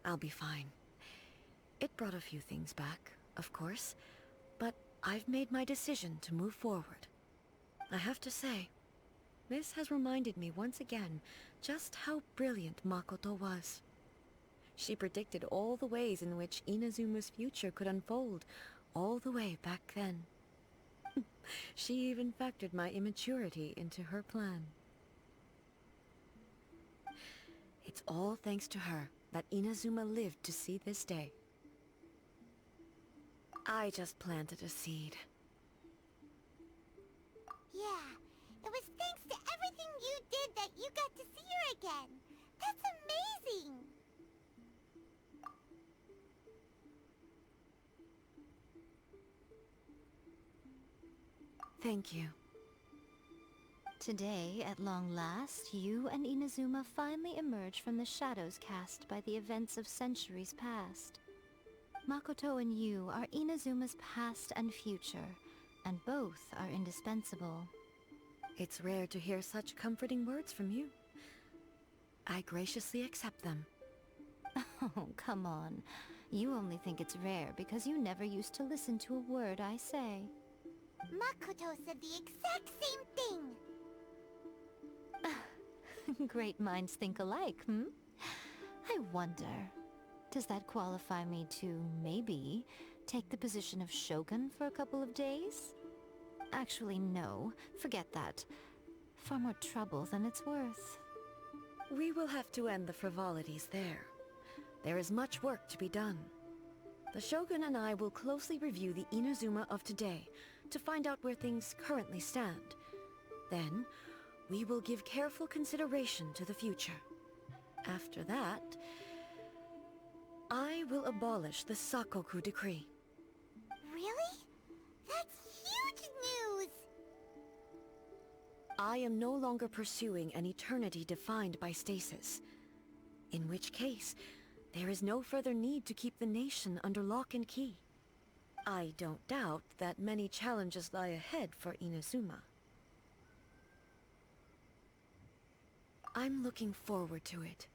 I'll be fine. It brought a few things back, of course, but I've made my decision to move forward. I have to say, this has reminded me once again just how brilliant Makoto was. She predicted all the ways in which Inazuma's future could unfold, all the way back then. She even factored my immaturity into her plan. It's all thanks to her that Inazuma lived to see this day. I just planted a seed. Yeah, it was thanks to everything you did that you got to see her again. That's amazing! Thank you. Today, at long last, you and Inazuma finally emerge from the shadows cast by the events of centuries past. Makoto and you are Inazuma's past and future, and both are indispensable. It's rare to hear such comforting words from you. I graciously accept them. Oh, come on. You only think it's rare because you never used to listen to a word I say. Makoto said the exact same thing! Great minds think alike, hmm? I wonder, does that qualify me to, maybe, take the position of Shogun for a couple of days? Actually, no. Forget that. Far more trouble than it's worth. We will have to end the frivolities there. There is much work to be done. The Shogun and I will closely review the Inazuma of today to find out where things currently stand. Then, we will give careful consideration to the future. After that, I will abolish the Sakoku decree. Really? That's huge news! I am no longer pursuing an eternity defined by stasis. In which case, there is no further need to keep the nation under lock and key. I don't doubt that many challenges lie ahead for Inazuma. I'm looking forward to it.